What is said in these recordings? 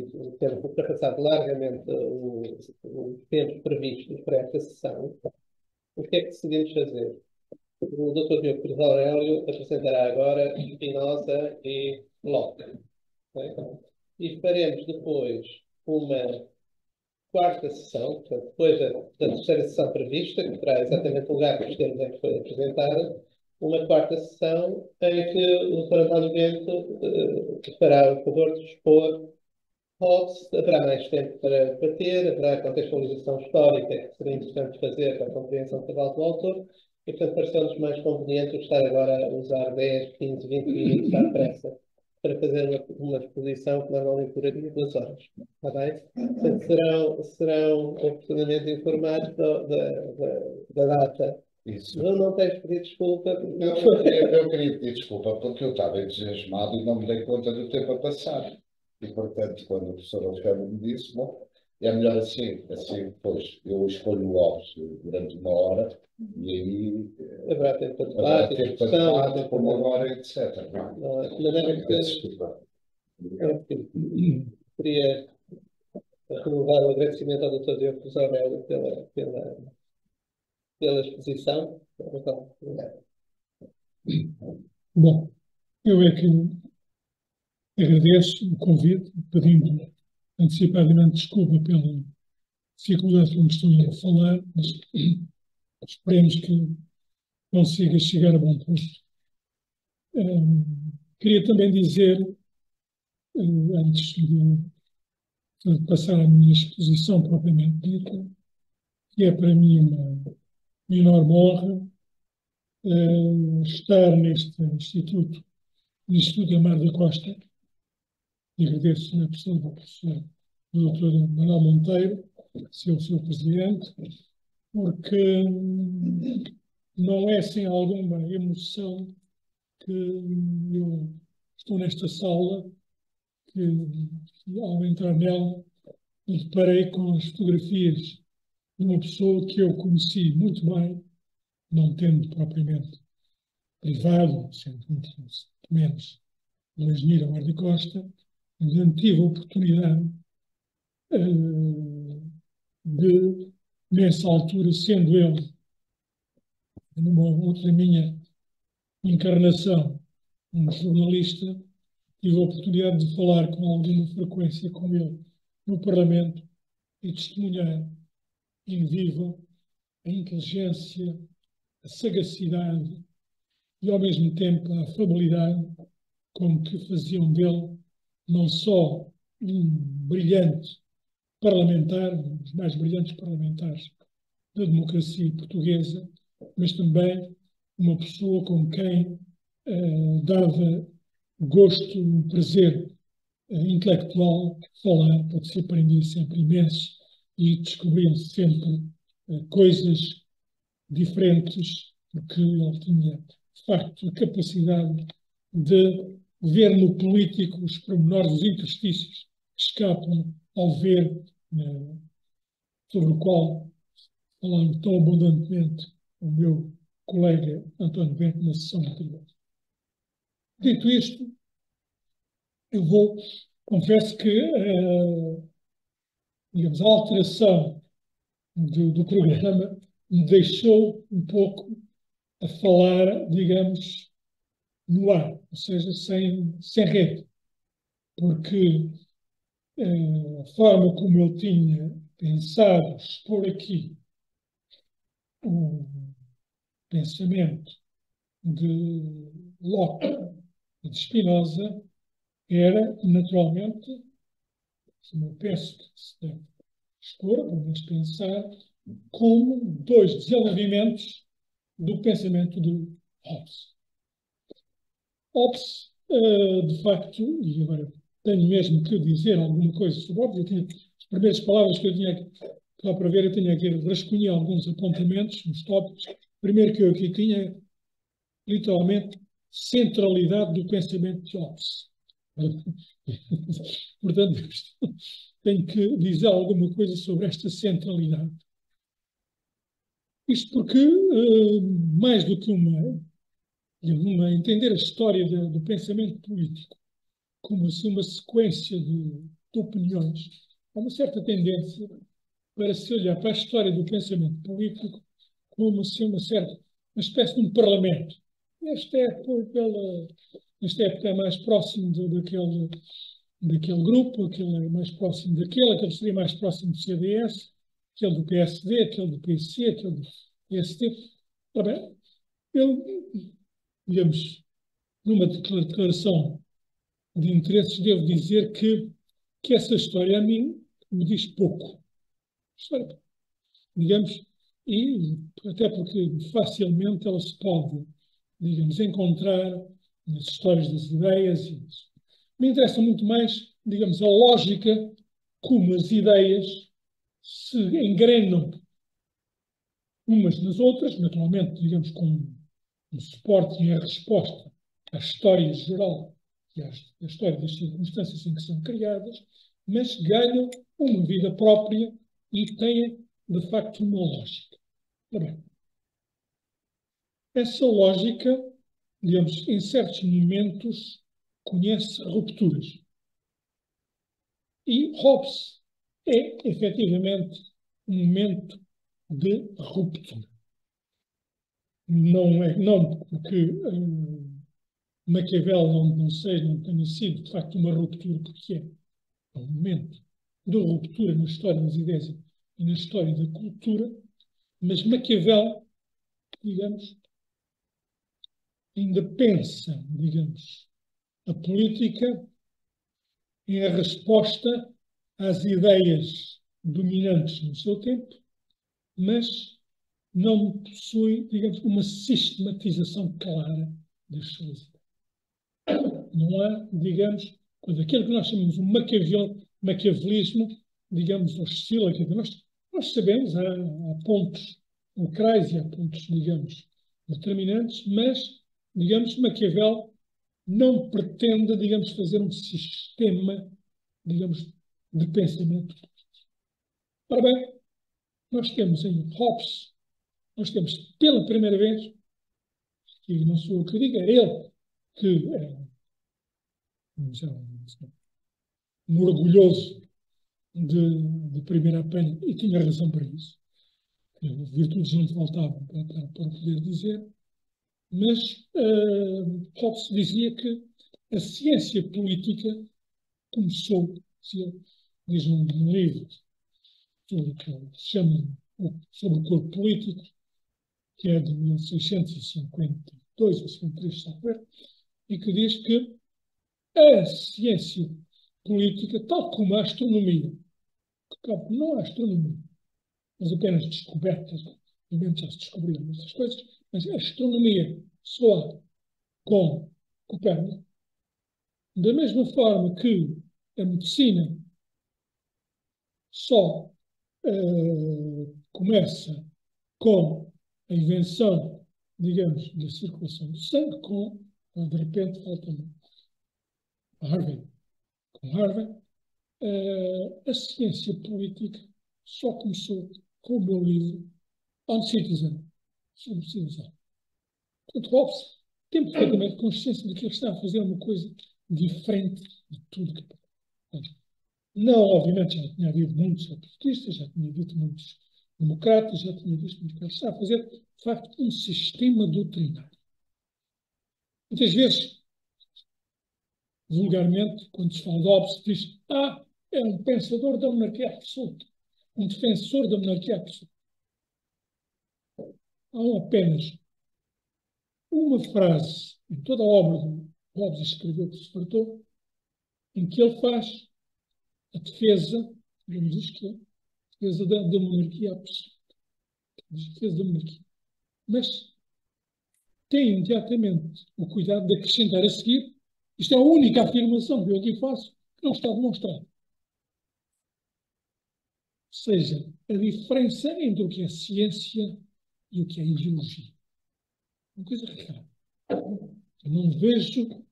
e temos ultrapassado largamente os tempos previstos para esta sessão, o que é que decidimos fazer? O Dr. Diogo Cruz Aurélio apresentará agora Spinoza e Locke. Ok? E faremos depois uma quarta sessão, portanto, depois da terceira sessão prevista, que terá exatamente o lugar que os termos em que foi apresentada, uma quarta sessão em que o Dr. António Bento fará o favor de expor Hobbes. Haverá mais tempo para debater, haverá contextualização histórica que seria interessante fazer para a compreensão cabal do autor, e portanto pareceu-nos mais conveniente estar agora a usar 10, 15, 20 minutos à pressa para fazer uma exposição que normalmente duraria 2 horas. Está bem? Portanto, serão oportunamente informados da data. Isso. Não tens pedido desculpa? Eu queria pedir desculpa porque eu estava entusiasmado e não me dei conta do tempo a passar. E, portanto, quando o professor Alexandre me disse, bom, é melhor assim, depois eu escolho o Hobbes durante 1 hora e aí haverá tempo para haverá debate, tempo para debate, como agora, etc. Peço desculpa. Queria renovar o agradecimento ao Dr. Diogo Cruz Aurélio pela exposição. Bom, eu é que agradeço o convite, pedindo antecipadamente desculpa pela dificuldade com que estou a falar, mas esperemos que consiga chegar a bom ponto. Queria também dizer, antes de passar à minha exposição propriamente dita, que é para mim uma enorme honra estar neste Instituto Amar da Costa, e agradeço na pessoa do professor do Dr. Manuel Monteiro, seu presidente, porque não é sem alguma emoção que eu estou nesta sala, que ao entrar nela me deparei com as fotografias de uma pessoa que eu conheci muito bem, não tendo propriamente privado, sendo muito menos do engenheiro Amar da Costa, mas tive a oportunidade de, nessa altura, sendo ele, numa outra minha encarnação, um jornalista, tive a oportunidade de falar com alguma frequência com ele no Parlamento e testemunhar in vivo a inteligência, a sagacidade e, ao mesmo tempo, a afabilidade com que faziam dele não só um brilhante parlamentar, um dos mais brilhantes parlamentares da democracia portuguesa, mas também uma pessoa com quem dava gosto, prazer intelectual falar, porque se aprendia sempre imenso e descobriam-se sempre coisas diferentes, porque ele tinha, de facto, a capacidade de ver no político os pormenores, os interstícios que escapam ao ver, sobre o qual falava tão abundantemente o meu colega António Bento na sessão anterior. Dito isto, eu confesso que, digamos, a alteração do programa me deixou um pouco a falar, digamos, no ar, ou seja, sem rede, porque a forma como eu tinha pensado expor aqui o pensamento de Locke e de Spinoza era, naturalmente, como eu penso que se deve expor, pelo menos pensar, como 2 desenvolvimentos do pensamento de Hobbes. Hobbes, de facto, e agora tenho mesmo que dizer alguma coisa sobre Hobbes, as primeiras palavras que eu tinha aqui, lá para ver, eu tinha aqui, rascunhei alguns apontamentos, uns tópicos. Primeiro que eu aqui tinha, literalmente, centralidade do pensamento de Hobbes. Portanto, tenho que dizer alguma coisa sobre esta centralidade. Isto porque, mais do que entender a história do pensamento político como assim uma sequência de de opiniões, há uma certa tendência para se olhar para a história do pensamento político como assim, uma espécie de um parlamento. Este é mais próximo daquele grupo, aquele é mais próximo aquele seria mais próximo do CDS, aquele do PSD, aquele do PC, aquele do PST. Está bem? Eu, digamos, numa declaração de interesses, devo dizer que essa história a mim me diz pouco. História, digamos, e até porque facilmente ela se pode, digamos, encontrar nas histórias das ideias. Me interessa muito mais, digamos, a lógica como as ideias se engrenam umas nas outras, naturalmente, digamos, com um suporte e a resposta à história geral e à história das circunstâncias em que são criadas, mas ganham uma vida própria e têm, de facto, uma lógica. Bem, essa lógica, digamos, em certos momentos, conhece rupturas. E Hobbes é, efetivamente, um momento de ruptura. Não porque Maquiavel não tenha sido, de facto, uma ruptura, porque é um momento de ruptura na história das ideias e na história da cultura, mas Maquiavel, digamos, ainda pensa, digamos, a política em a resposta às ideias dominantes no seu tempo, mas não possui, digamos, uma sistematização clara das suas ideias. Não há, digamos, quando aquilo que nós chamamos de maquiavelismo, digamos, oscila. Nós sabemos, há pontos locais e há pontos, digamos, determinantes, mas, digamos, Maquiavel não pretende, digamos, fazer um sistema, digamos, de pensamento. Ora bem, nós temos em Hobbes, nós temos pela primeira vez, e não sou eu que digo, é ele que é um orgulhoso de primeira apanha, e tinha razão para isso. Virtudes não faltavam para poder dizer, mas Hobbes dizia que a ciência política começou, diz um livro sobre o que se chama sobre o corpo político, que é de 1652 ou 53, salvo, e que diz que a ciência política, tal como a astronomia, não há astronomia, mas apenas descobertas, obviamente já se descobriram essas coisas, mas a astronomia só há com Copérnico, da mesma forma que a medicina só começa com a invenção, digamos, da circulação do sangue, de repente, falta-me Harvey. Com Harvey, a ciência política só começou com o meu livro On Citizen, sobre cidadão. Portanto, Hobbes tem perfeitamente consciência de que ele está a fazer uma coisa diferente de tudo que pode. Não, obviamente, já tinha havido muitos absolutistas, já tinha havido muitos democratas, já tinha visto muito que ele está a fazer, de facto, um sistema doutrinário. Muitas vezes, vulgarmente, quando se fala de Hobbes, se diz: é um pensador da monarquia absoluta, um defensor da monarquia absoluta. Há apenas uma frase em toda a obra do Hobbes escreveu que se fartou, em que ele faz a defesa, digamos isto que é, a defesa da monarquia absoluta. A defesa da monarquia. Mas tem imediatamente o cuidado de acrescentar a seguir: isto é a única afirmação que eu aqui faço que não está demonstrada. Ou seja, a diferença entre o que é ciência e o que é ideologia. Uma coisa rara. Eu não vejo,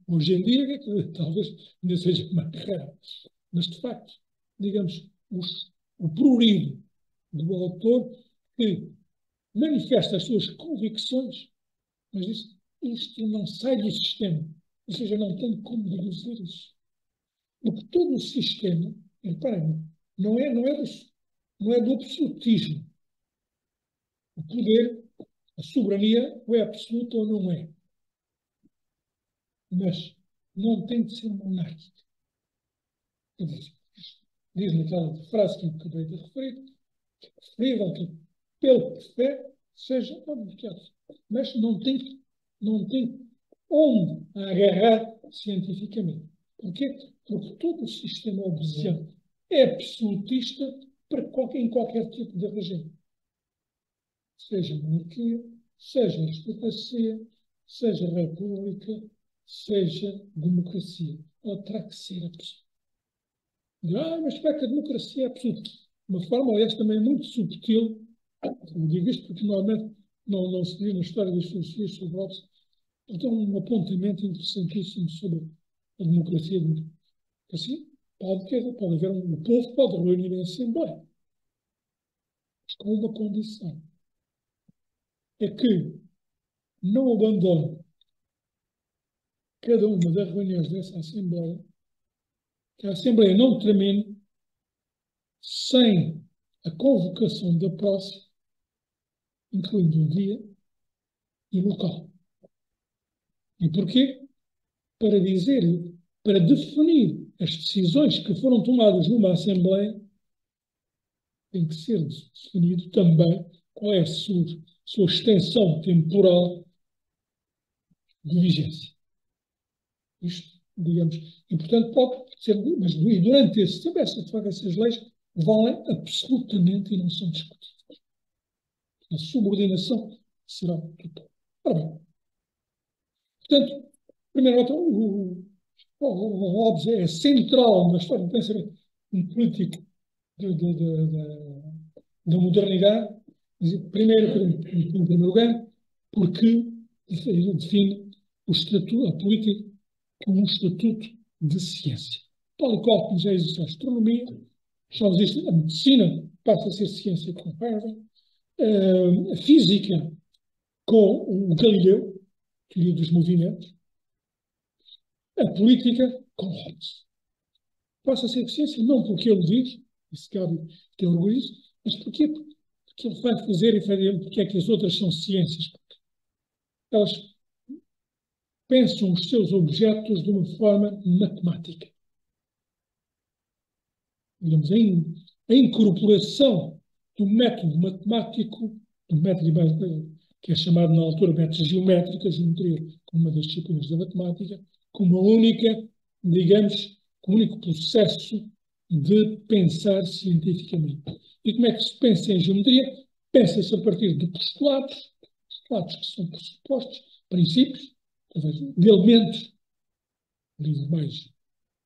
hoje em dia, que talvez ainda seja mais raro, mas de facto, digamos, o prurido do autor que manifesta as suas convicções, mas diz: isto não sai do sistema, ou seja, não tem como deduzir isso. Porque todo o sistema, reparem, não é do absolutismo. O poder, a soberania, ou é absoluta ou não é. Mas não tem de ser monárquica. Diz naquela frase que eu acabei de referir, preferível que, pelo que se vê, seja modificado. Mas não tem onde agarrar cientificamente. Porquê? Porque todo o sistema obesiano é absolutista em qualquer tipo de regime. Seja monarquia, seja aristocracia, seja república, seja democracia. Ela terá que ser absoluta. Mas como é que a democracia é absoluta? De uma forma, aliás, também muito subtil. Eu digo isto porque normalmente não se diz na história das filosofias sobre Hobbes. Então, um apontamento interessantíssimo sobre a democracia. Assim, pode haver o povo pode reunir em assembleia, mas com uma condição. É que não abandone cada uma das reuniões dessa assembleia, que a assembleia não termine sem a convocação da próxima, incluindo o dia e o local. E porquê? Para dizer, para definir as decisões que foram tomadas numa Assembleia, tem que ser definido também qual é a sua extensão temporal de vigência. Isto, digamos, e portanto pode ser, mas durante esse tempo, essas leis valem absolutamente e não são discutidas. A subordinação será total. Ora bem, portanto, primeiro, o Hobbes é central na história do pensamento político da modernidade, primeiro, em primeiro lugar, porque define a política como um estatuto de ciência. Tal e qual como já existe a astronomia, já existe a medicina, passa a ser ciência com Harvard, a física com o Galileu, teoria dos movimentos, a política com Hobbes. Passa a ser ciência não porque ele diz, isso cabe ter orgulho disso, mas porque ele vai fazer e fazer, porque é que as outras são ciências. Porque elas pensam os seus objetos de uma forma matemática. Digamos, a incorporação do método matemático, do método que é chamado na altura método geométrico, a geometria como uma das disciplinas da matemática, como a única, digamos, como único processo de pensar cientificamente. E como é que se pensa em geometria? Pensa-se a partir de postulados que são pressupostos, princípios, de elementos, livro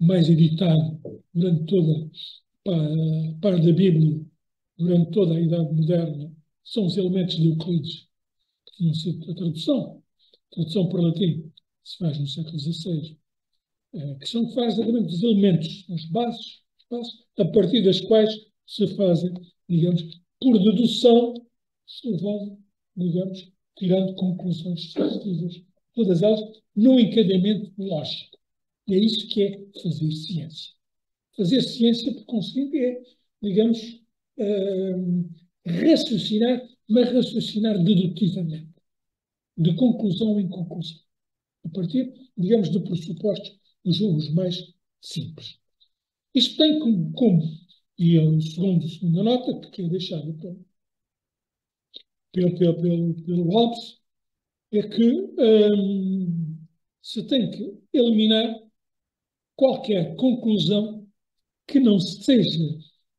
mais editado durante toda a parte da Bíblia, durante toda a Idade Moderna, são os elementos de Euclides, que tinham sido a tradução para latim, se faz no século XVI, que faz exatamente dos elementos, as bases, a partir das quais se fazem, digamos, por dedução, se vão, digamos, tirando conclusões sucessivas, todas elas num encadeamento lógico. E é isso que é fazer ciência. Fazer ciência, por conseguinte, é, digamos, raciocinar, mas raciocinar dedutivamente, de conclusão em conclusão, a partir, digamos, de pressupostos os mais simples. Isto tem como e a segunda nota, que é deixada pelo Hobbes, é que se tem que eliminar qualquer conclusão que não seja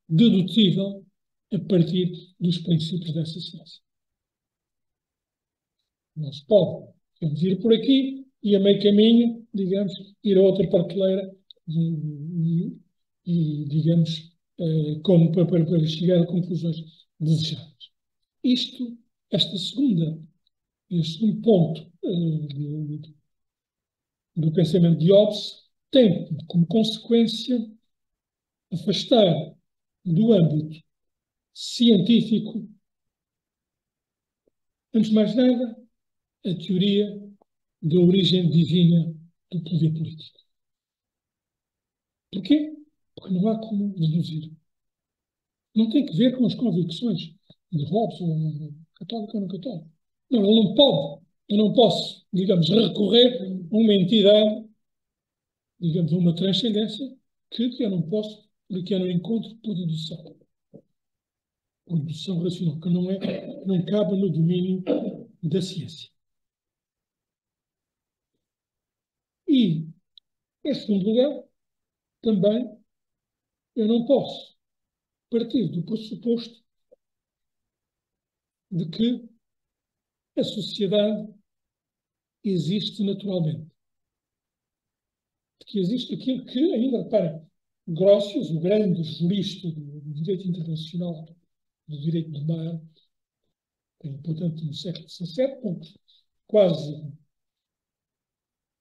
dedutível a partir dos princípios dessa ciência. Não se pode, vamos ir por aqui e a meio caminho, digamos, ir a outra prateleira e digamos, como para chegar a conclusões desejadas. Este segundo ponto do pensamento de Hobbes tem como consequência afastar do âmbito científico, antes de mais nada, a teoria da origem divina do poder político. Porquê? Porque não há como deduzir. Não tem que ver com as convicções de Hobbes, ou católico ou não católico. Não, ele não pode. Eu não posso, digamos, recorrer a uma entidade, digamos, a uma transcendência que eu não posso, porque eu não encontro por dedução. Por dedução racional, que não cabe no domínio da ciência. E, em segundo lugar, também eu não posso partir do pressuposto de que a sociedade existe naturalmente. De que existe aquilo que, ainda reparem, Grotius, o grande jurista do direito internacional, do direito do mar, portanto, no século XVII, quase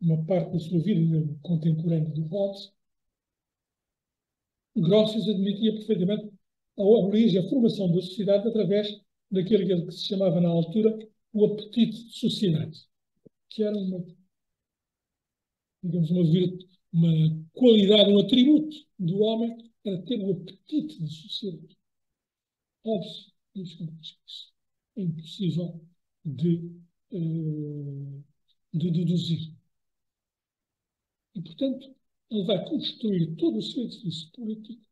uma parte da sua vida contemporânea do Hobbes, Grotius admitia perfeitamente a origem, a formação da sociedade através daquilo que se chamava na altura o apetite de sociedade, que era digamos, uma qualidade, um atributo do homem, era ter o apetite de sociedade. Hobbes diz que isso é impossível de deduzir. E, portanto, ele vai construir todo o seu edifício político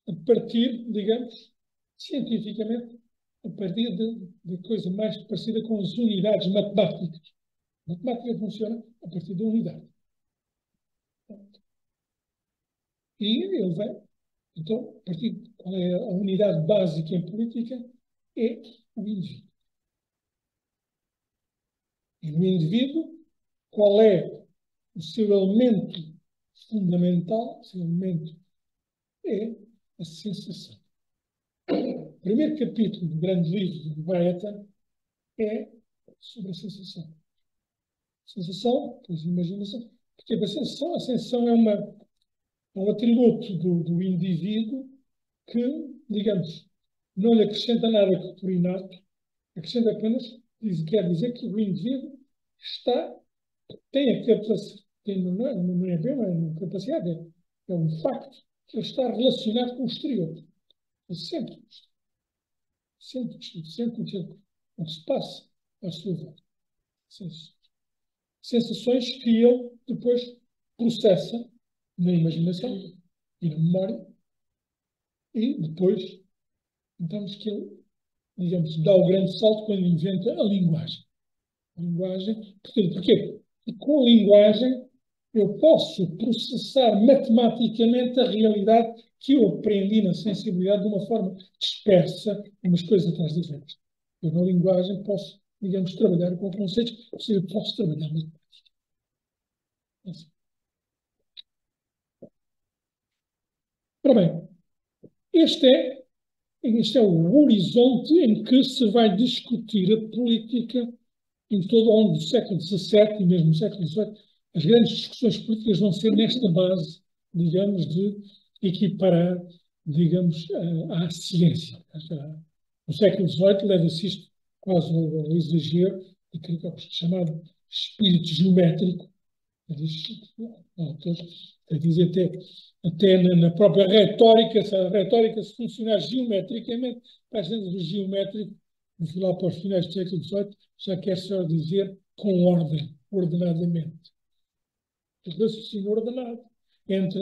a partir, digamos, cientificamente, a partir de coisa mais parecida com as unidades matemáticas. A matemática funciona a partir da unidade. E ele vai, então, a partir de qual é a unidade básica em política, é o indivíduo. E no indivíduo, qual é o seu elemento fundamental? O seu elemento é a sensação. O primeiro capítulo do grande livro de Brereton é sobre a sensação. Sensação, pois imaginação. Porque a sensação é um atributo do indivíduo que, digamos, não lhe acrescenta nada por inato, acrescenta apenas, quer dizer que o indivíduo tem a capacidade, não é bem uma capacidade, é um facto que ele está relacionado com o exterior. Ele sente o que se passa à sua volta. Sensações que ele depois processa na imaginação e na memória, e depois, então, que ele, digamos, dá o grande salto quando inventa a linguagem. A linguagem, porquê? Porque com a linguagem eu posso processar matematicamente a realidade que eu aprendi na sensibilidade de uma forma dispersa, umas coisas atrás das outras. Eu, na linguagem, posso, digamos, trabalhar com conceitos, ou seja, eu posso trabalhar matematica. Ora bem, este é o horizonte em que se vai discutir a política em todo o longo do século XVII e mesmo no século XVIII. As grandes discussões políticas vão ser nesta base, digamos, de equiparar, digamos, à ciência. No século XVIII leva-se isto quase ao exagero, daquilo que é chamado espírito geométrico. Diz até na própria retórica, se a retórica se funcionar geometricamente, para as vezes o geométrico, lá para os finais do século XVIII, já quer só dizer com ordem, ordenadamente. O raciocínio ordenado entra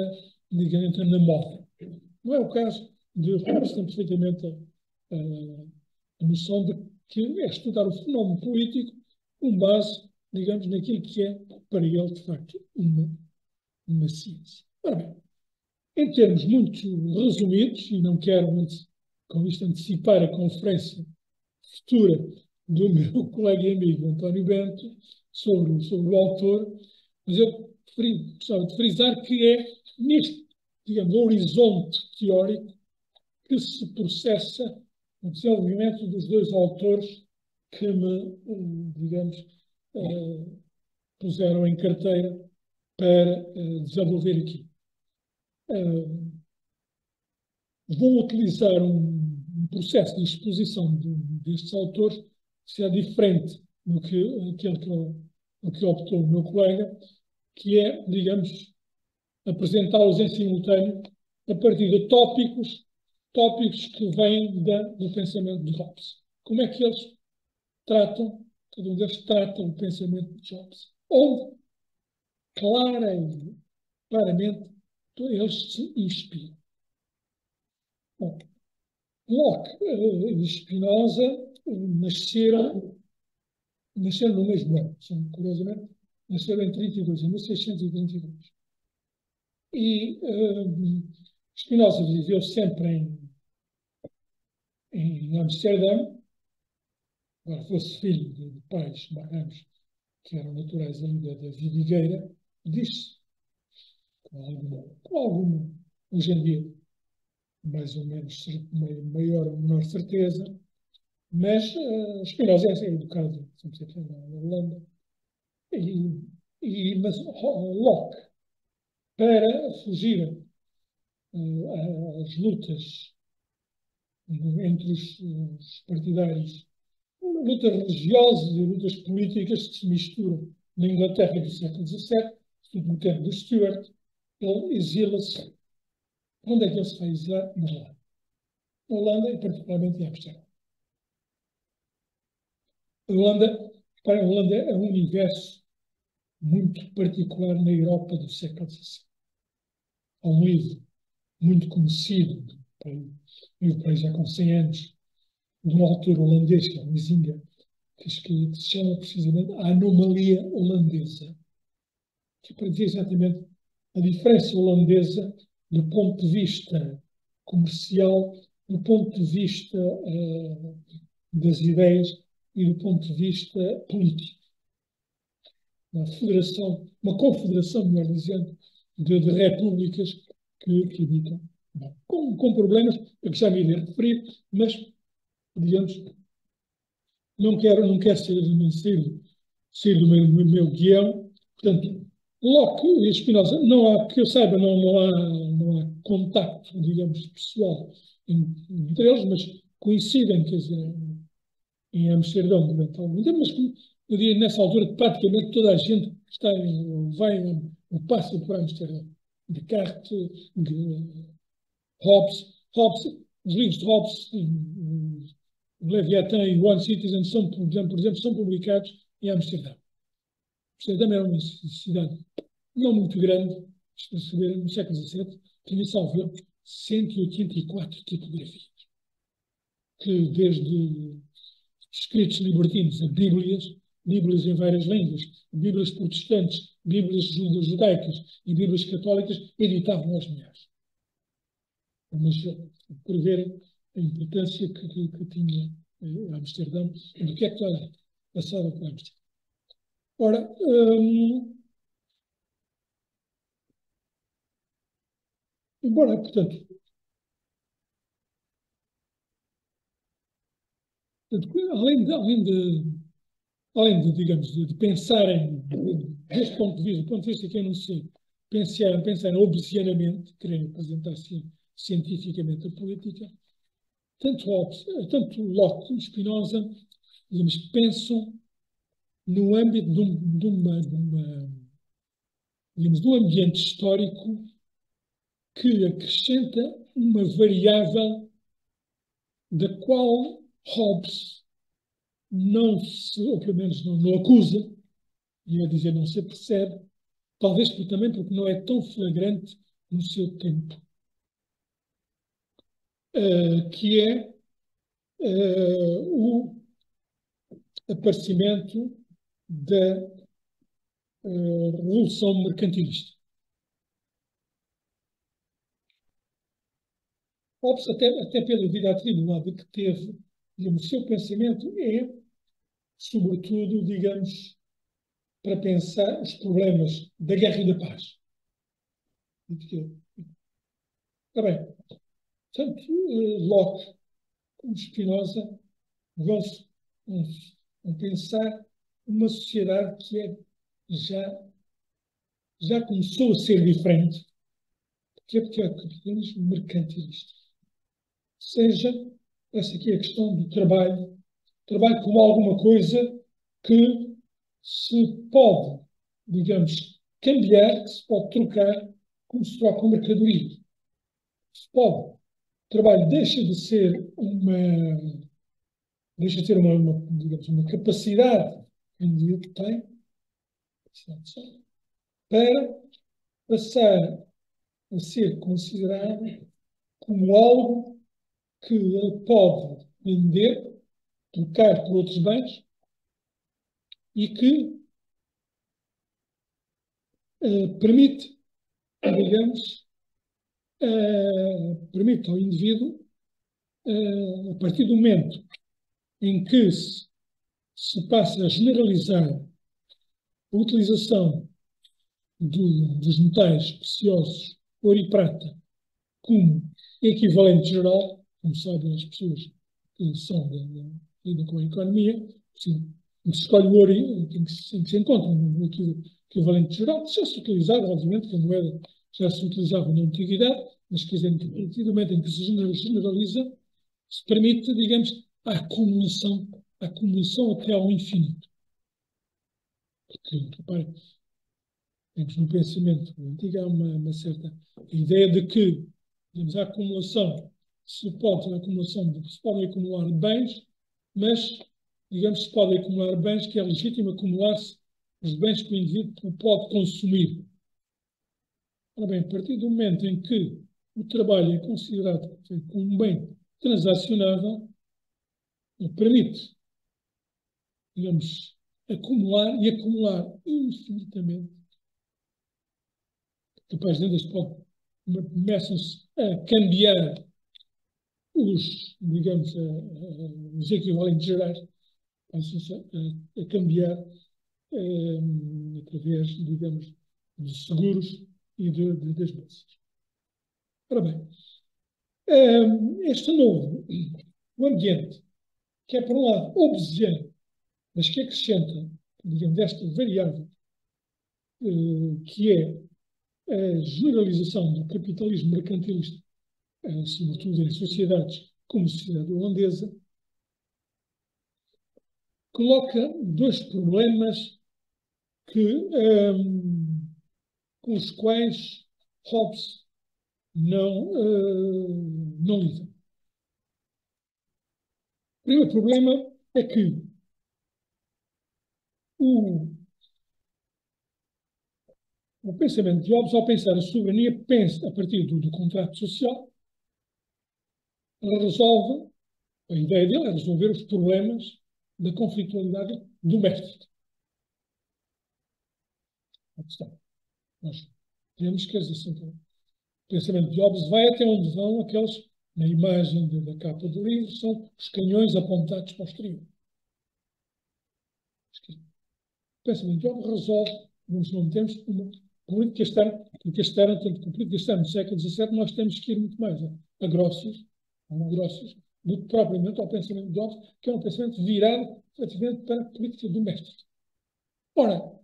na moda. Não é o caso de Hobbes, tem perfeitamente a noção de que é estudar o fenómeno político com base, digamos, naquilo que é, para ele, de facto, uma ciência. Ora bem, em termos muito resumidos, e não quero com isto antecipar a conferência futura do meu colega e amigo António Bento sobre o autor, mas eu gostava de frisar que é neste, digamos, horizonte teórico que se processa o desenvolvimento dos dois autores que me, digamos, puseram em carteira para desenvolver aqui. Vou utilizar um processo de exposição destes autores que será diferente do que aquele que optou o meu colega, que é, digamos, apresentá-los em simultâneo a partir de tópicos que vêm do pensamento de Hobbes. Como é que eles tratam, cada um deles trata o pensamento de Hobbes? Onde, claramente, eles se inspiram. Bom, Locke e Spinoza nasceram no mesmo ano, curiosamente, nasceram em 32, em 1632. E Spinoza viveu sempre em Amsterdã, embora fosse filho de pais marranos que eram naturais ainda da Vidigueira, diz-se, com alguma, hoje em dia, mais ou menos, maior ou menor certeza, mas Spinoza é educado, na Holanda, mas Locke, para fugir às lutas entre os partidários, lutas religiosas e lutas políticas que se misturam na Inglaterra do século XVII, no tempo do Stuart, ele exila-se. Onde é que ele se vai exilar? Na Holanda. Na Holanda, e particularmente em Amsterdã. A Holanda é um universo muito particular na Europa do século XVII. Há um livro muito conhecido, um país já com 100 anos, de um autor holandês, que é o Huizinga, que se chama precisamente A Anomalia Holandesa, que é para dizer exatamente a diferença holandesa do ponto de vista comercial, do ponto de vista das ideias e do ponto de vista político. Uma confederação, melhor dizendo, de repúblicas que habitam, com problemas a que já me irei referir, mas, digamos, não quero sair do meu guião. Portanto, Locke e Spinoza, que eu saiba, não há contacto, digamos, pessoal entre eles, mas coincidem, quer dizer, em Amsterdão durante algum tempo, mas eu diria nessa altura praticamente toda a gente passa por Amsterdão. Descartes, Hobbes, os livros de Hobbes, Leviathan e One Citizen, por exemplo, são publicados em Amsterdão. Amsterdão era uma cidade não muito grande, no século XVII, tinha, salvo erro, 184 tipografias, que desde escritos libertinos a Bíblias em várias línguas, Bíblias protestantes, Bíblias judaicas e Bíblias católicas, editavam aos milhares. Mas para verem a importância que tinha Amsterdão e do que é que está passado com Amsterdão. Ora, embora, portanto, além de, digamos, de pensarem, deste ponto de vista, do ponto de vista que eu não sei, pensarem obsianamente, querendo apresentar cientificamente a política, tanto Locke como Spinoza, digamos, pensam no âmbito de um ambiente histórico que acrescenta uma variável da qual Hobbes ou pelo menos não acusa, e a dizer não se percebe, talvez também porque não é tão flagrante no seu tempo, que é o aparecimento da Revolução Mercantilista. Hobbes, até pela vida atribulada que teve, digamos, o seu pensamento é, sobretudo, digamos, para pensar os problemas da guerra e da paz. Está bem. Tanto Locke como Spinoza vão pensar uma sociedade que já começou a ser diferente, que é porque é o capitalismo mercantilista. Seja essa aqui a questão do trabalho como alguma coisa que se pode, digamos, cambiar, que se pode trocar como se troca uma mercadoria. Se pode, o trabalho deixa de ser digamos, uma capacidade que o indivíduo tem, para passar a ser considerado como algo que ele pode vender, trocar por outros bens e que permite, digamos, permite ao indivíduo, a partir do momento em que se passa a generalizar a utilização dos metais preciosos, ouro e prata, como equivalente geral, como sabem as pessoas que são lidam com a economia, sim, se escolhe o ouro em que se encontra no equivalente geral, já se utilizava, obviamente, que a moeda já se utilizava na antiguidade, mas quer dizer, a partir do momento em que se generaliza, se permite, digamos, a acumulação até ao infinito. Porque, repare, temos no pensamento antigo há uma certa ideia de que, digamos, a acumulação se podem acumular bens, mas, digamos, se podem acumular bens que é legítimo acumular-se os bens que o indivíduo pode consumir. Ora bem, a partir do momento em que o trabalho é considerado como um bem transacionável, permite, digamos, acumular infinitamente. Depois começam-se a cambiar digamos, os equivalentes gerais, começam-se a cambiar através, digamos, de seguros e das bolsas. Ora bem, este novo, o ambiente, que é, por um lado, obsesiano, mas que acrescenta, digamos, esta variável, que é a generalização do capitalismo mercantilista, sobretudo em sociedades como a sociedade holandesa, coloca dois problemas com os quais Hobbes não lida. O primeiro problema é que o pensamento de Hobbes, ao pensar a soberania, pensa a partir do contrato social, resolve, a ideia dele é resolver os problemas da conflitualidade doméstica. Nós temos que o pensamento de Hobbes vai até onde vão aqueles, na imagem da capa do livro, são os canhões apontados para o exterior. O pensamento de Hobbes resolve, nos não temos uma política externa, tanto que a política externa no século XVII nós temos que ir muito mais a grossos, do que propriamente ao pensamento de Hobbes, que é um pensamento virado, efetivamente, para a política doméstica. Ora,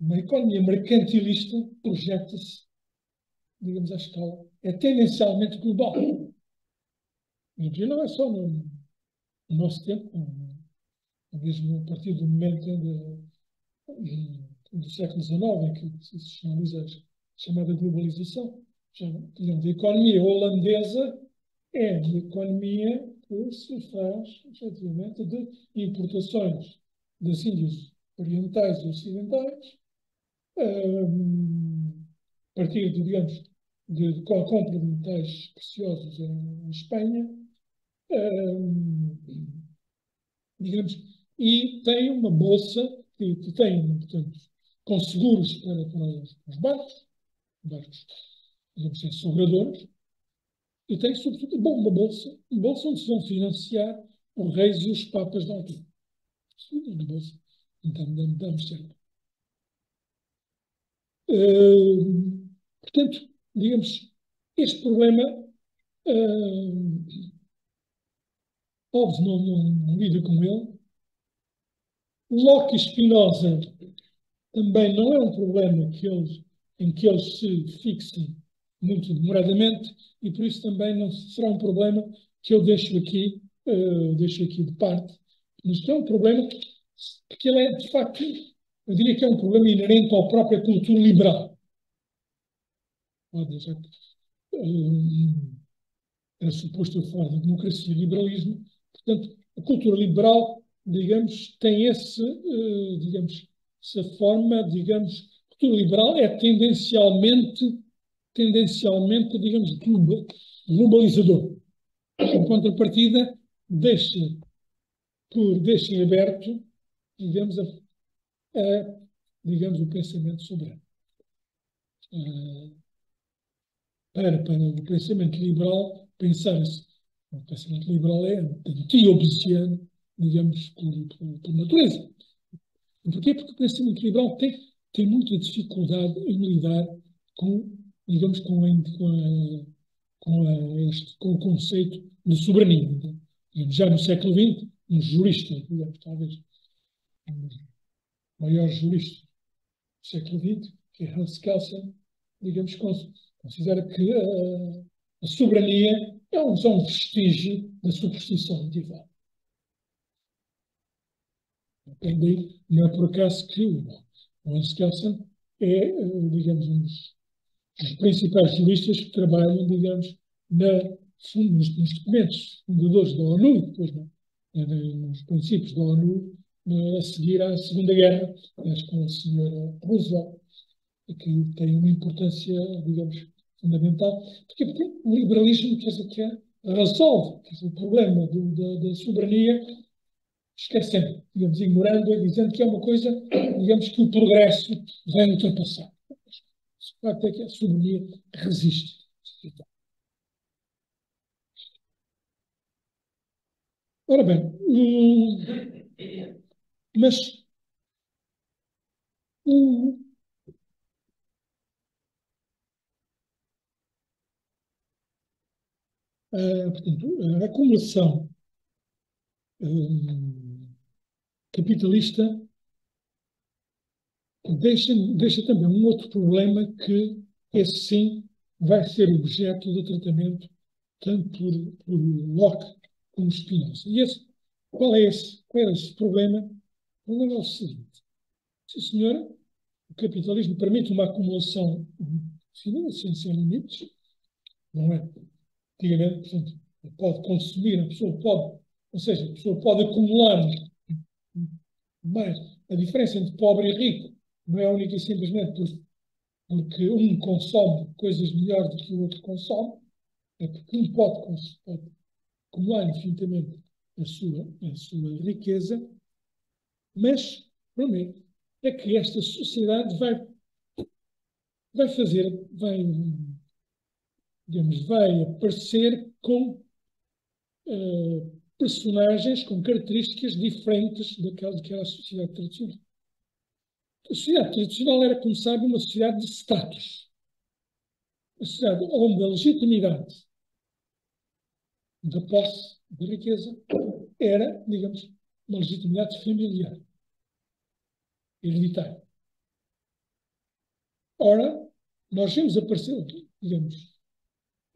uma economia mercantilista projeta-se, digamos, à escala, é tendencialmente global. E não é só no nosso tempo, mesmo a partir do momento do século XIX, em que se generaliza a chamada globalização. A economia holandesa é uma economia que se faz, efetivamente, de importações das Índias orientais e ocidentais, a partir, digamos, com a compra de metais preciosos em Espanha, digamos, e tem uma bolsa que tem, portanto, com seguros para os barcos, digamos, sem seguradores, e tem, sobretudo, uma bolsa onde se vão financiar os reis e os papas da altura. Uma bolsa, então, da Amsterdã. Portanto, digamos, este problema, Hobbes não lida com ele. Locke e Spinoza também não é um problema em que eles se fixem muito demoradamente, e por isso também não será um problema que eu deixo aqui de parte, mas que é um problema que ele é, de facto, eu diria que é um problema inerente à própria cultura liberal. Já que era suposto eu falar da democracia e liberalismo, portanto, a cultura liberal, digamos, tem digamos, essa forma, digamos, a cultura liberal é tendencialmente, digamos, globalizador. Em contrapartida, deixa em aberto, digamos, digamos, o pensamento soberano. Para o pensamento liberal, pensar-se, o pensamento liberal é anti-obsidiano, digamos, por natureza. E porquê? Porque o pensamento liberal tem muita dificuldade em lidar com, digamos, com o conceito de soberania. Então, já no século XX, um jurista, digamos, talvez um dos maiores juristas do século XX, que é Hans Kelsen, digamos, considera que a soberania é só um vestígio da superstição medieval. Daí, não é por acaso que o Hans Kelsen é, digamos, um dos principais juristas que trabalham, digamos, nos documentos fundadores da ONU, e depois nos princípios da ONU, a seguir à Segunda Guerra, com a senhora Roosevelt, que tem uma importância, digamos, fundamental. Porque o liberalismo, quer dizer, resolve o problema da soberania, esquecendo, digamos, ignorando e dizendo que é uma coisa, digamos, que o progresso vai ultrapassar. O facto é que a soberania resiste. Ora bem, mas portanto, a acumulação capitalista deixa também um outro problema que, esse sim, vai ser objeto de tratamento tanto por Locke como Spinoza. E qual é esse problema? O problema é o seguinte. Sim, senhora, o capitalismo permite uma acumulação sem limites, não é? Antigamente, portanto, pode consumir, a pessoa pode, ou seja, a pessoa pode acumular mais. A diferença entre pobre e rico não é única e simplesmente porque um consome coisas melhores do que o outro consome, é porque um pode acumular infinitamente a sua riqueza, mas, para mim, é que esta sociedade vai aparecer com personagens com características diferentes daquelas que era a sociedade tradicional. A sociedade tradicional era, como sabe, uma sociedade de status. Uma sociedade onde a legitimidade da posse da riqueza era, digamos, uma legitimidade familiar, hereditária. Ora, nós vemos aparecer, digamos,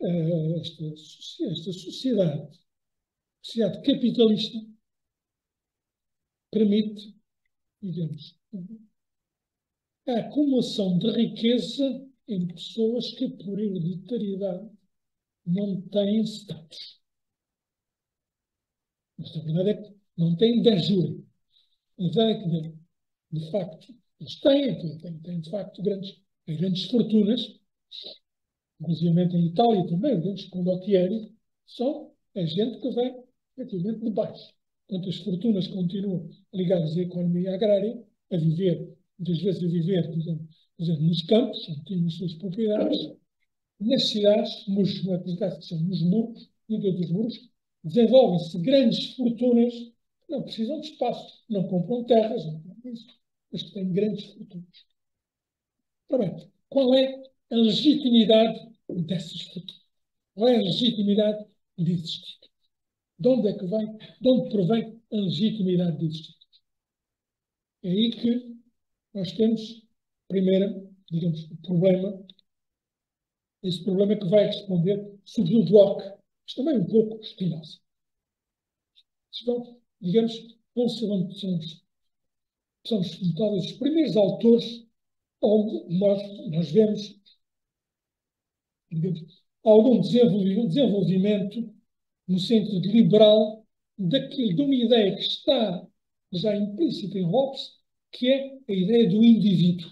esta sociedade capitalista permite, digamos, a acumulação de riqueza em pessoas que, por hereditariedade, não têm status. Mas a verdade é que não têm de jure. A verdade é que, de facto, eles têm de facto, grandes fortunas, inclusive em Itália também, os grandes condottieri, são a gente que vem, efetivamente, de baixo. Enquanto as fortunas continuam ligadas à economia agrária, muitas vezes a viver, por exemplo, nos campos, onde têm as suas propriedades, nas cidades, nos muros, e dentro dos muros, desenvolvem-se grandes fortunas que não precisam de espaço, não compram terras, não compram isso, mas que têm grandes fortunas. Ora bem, qual é a legitimidade dessas fortunas? Qual é a legitimidade de existir? De onde provém a legitimidade de existir? É aí que nós temos, primeiro, digamos, esse problema que vai responder sobretudo Locke, mas também um pouco Spinoza. Digamos, são são talvez os primeiros autores onde nós vemos, digamos, algum desenvolvimento no sentido liberal de uma ideia que está já implícita em Hobbes, que é a ideia do indivíduo.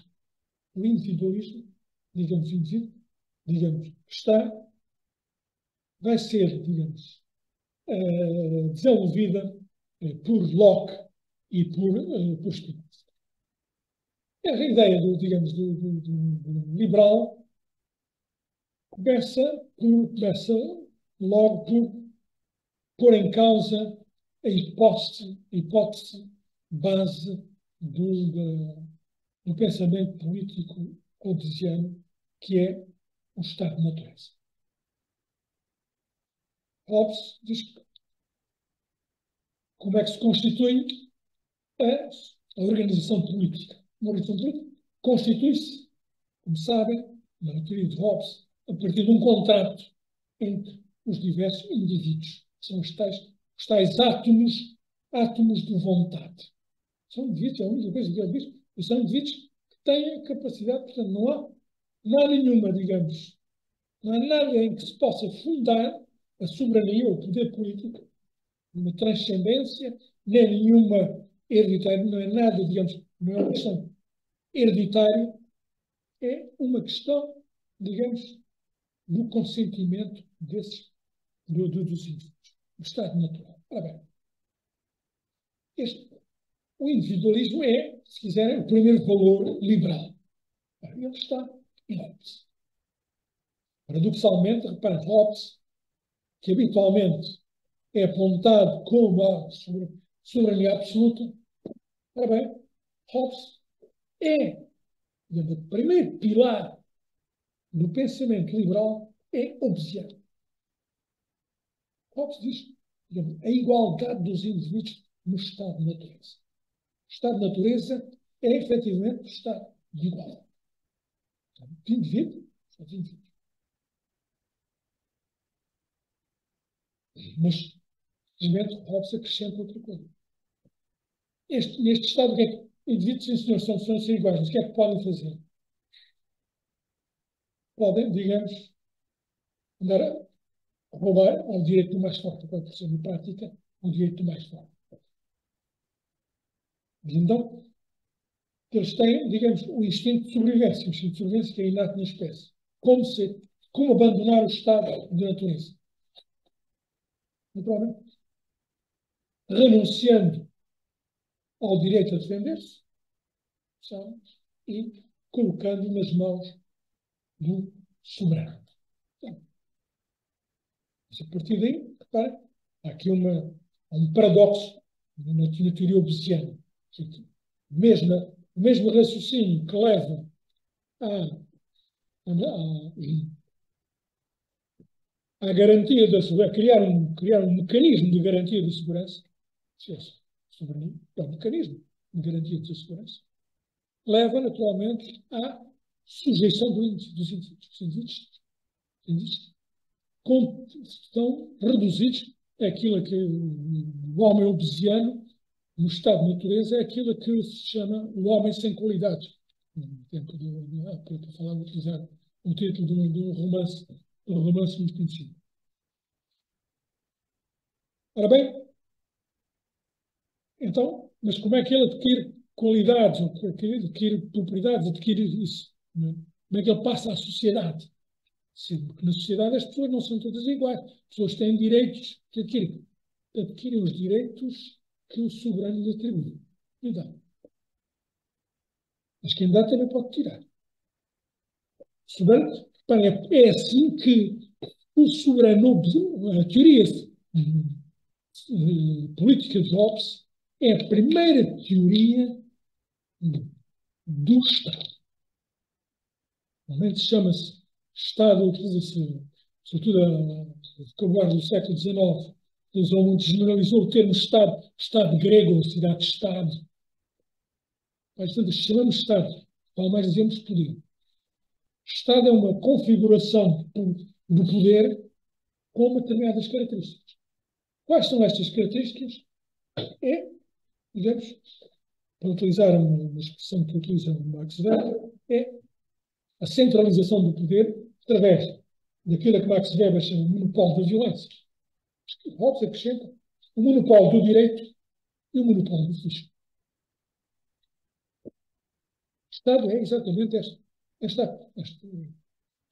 O individualismo, digamos, vai ser, digamos, desenvolvida por Locke e por Spinoza. A ideia do liberal começa logo por pôr em causa a hipótese base do pensamento político hobbesiano, que é o estado de natureza. Hobbes diz como é que se constitui a organização política. Uma organização política constitui-se, como sabem, na teoria de Hobbes, a partir de um contrato entre os diversos indivíduos. São os tais átomos de vontade. São indivíduos, é a única coisa que ele diz, são indivíduos que têm a capacidade, portanto, não há nenhuma, digamos, não há nada em que se possa fundar a soberania ou o poder político, uma transcendência, nem nenhuma hereditária, não é nada, digamos, não é uma questão hereditária, é uma questão, digamos, do consentimento dos indivíduos, o estado natural. Ora bem, o individualismo é, se quiserem, o primeiro valor liberal. Ele está em Hobbes. Paradoxalmente, reparem, Hobbes, que habitualmente é apontado como a soberania absoluta, ora bem, Hobbes é, digamos, o primeiro pilar do pensamento liberal é hobbesiano. Hobbes diz, digamos, a igualdade dos indivíduos no estado de natureza. O estado de natureza é, efetivamente, o estado de igualdade. De indivíduo, só de indivíduo. Mas, simplesmente, Hobbes acrescenta outra coisa. Neste estado, o que é que indivíduos, sim, senhor, são ser iguais, mas o que é que podem fazer? Podem, digamos, andar a roubar ao direito do mais forte, pode ser na prática o direito do mais forte. E então, eles têm, digamos, o instinto de sobrevivência, o instinto de sobrevivência que é inato na espécie. Como abandonar o estado de natureza? Naturalmente, renunciando ao direito a defender-se, e colocando nas mãos do soberano. Então, a partir daí, reparem, há aqui um paradoxo na teoria hobbesiana. O mesmo raciocínio que leva à garantia a criar um mecanismo de garantia da segurança, soberania, é um mecanismo de garantia da segurança, leva naturalmente à sujeição dos indivíduos. Os indivíduos estão reduzidos àquilo que o homem hobbesiano, no estado de natureza, é aquilo que se chama o homem sem qualidades. No tempo para falar, utilizar o título de um romance muito conhecido. Ora bem, então, mas como é que ele adquire qualidades, adquire propriedades, adquire isso? Não é? Como é que ele passa à sociedade? Sim, porque na sociedade as pessoas não são todas iguais. As pessoas têm direitos que adquirem os direitos que o soberano lhe atribui. Lhe dá. Mas quem dá também pode tirar. Soberano, é assim que o soberano, a teoria política de Hobbes é a primeira teoria do Estado. Normalmente chama-se Estado, utiliza-se, sobretudo a vocabulário do século XIX, generalizou o termo Estado grego, ou cidade-Estado. Portanto, chamamos Estado, ao mais dizemos poder. Estado é uma configuração do poder com determinadas características. Quais são estas características? É, digamos, para utilizar uma expressão que utiliza o Max Weber, é a centralização do poder através daquilo que Max Weber chama de monopólio da violência. Hobbes acrescenta o monopólio do direito e o monopólio do fisco. O Estado é exatamente este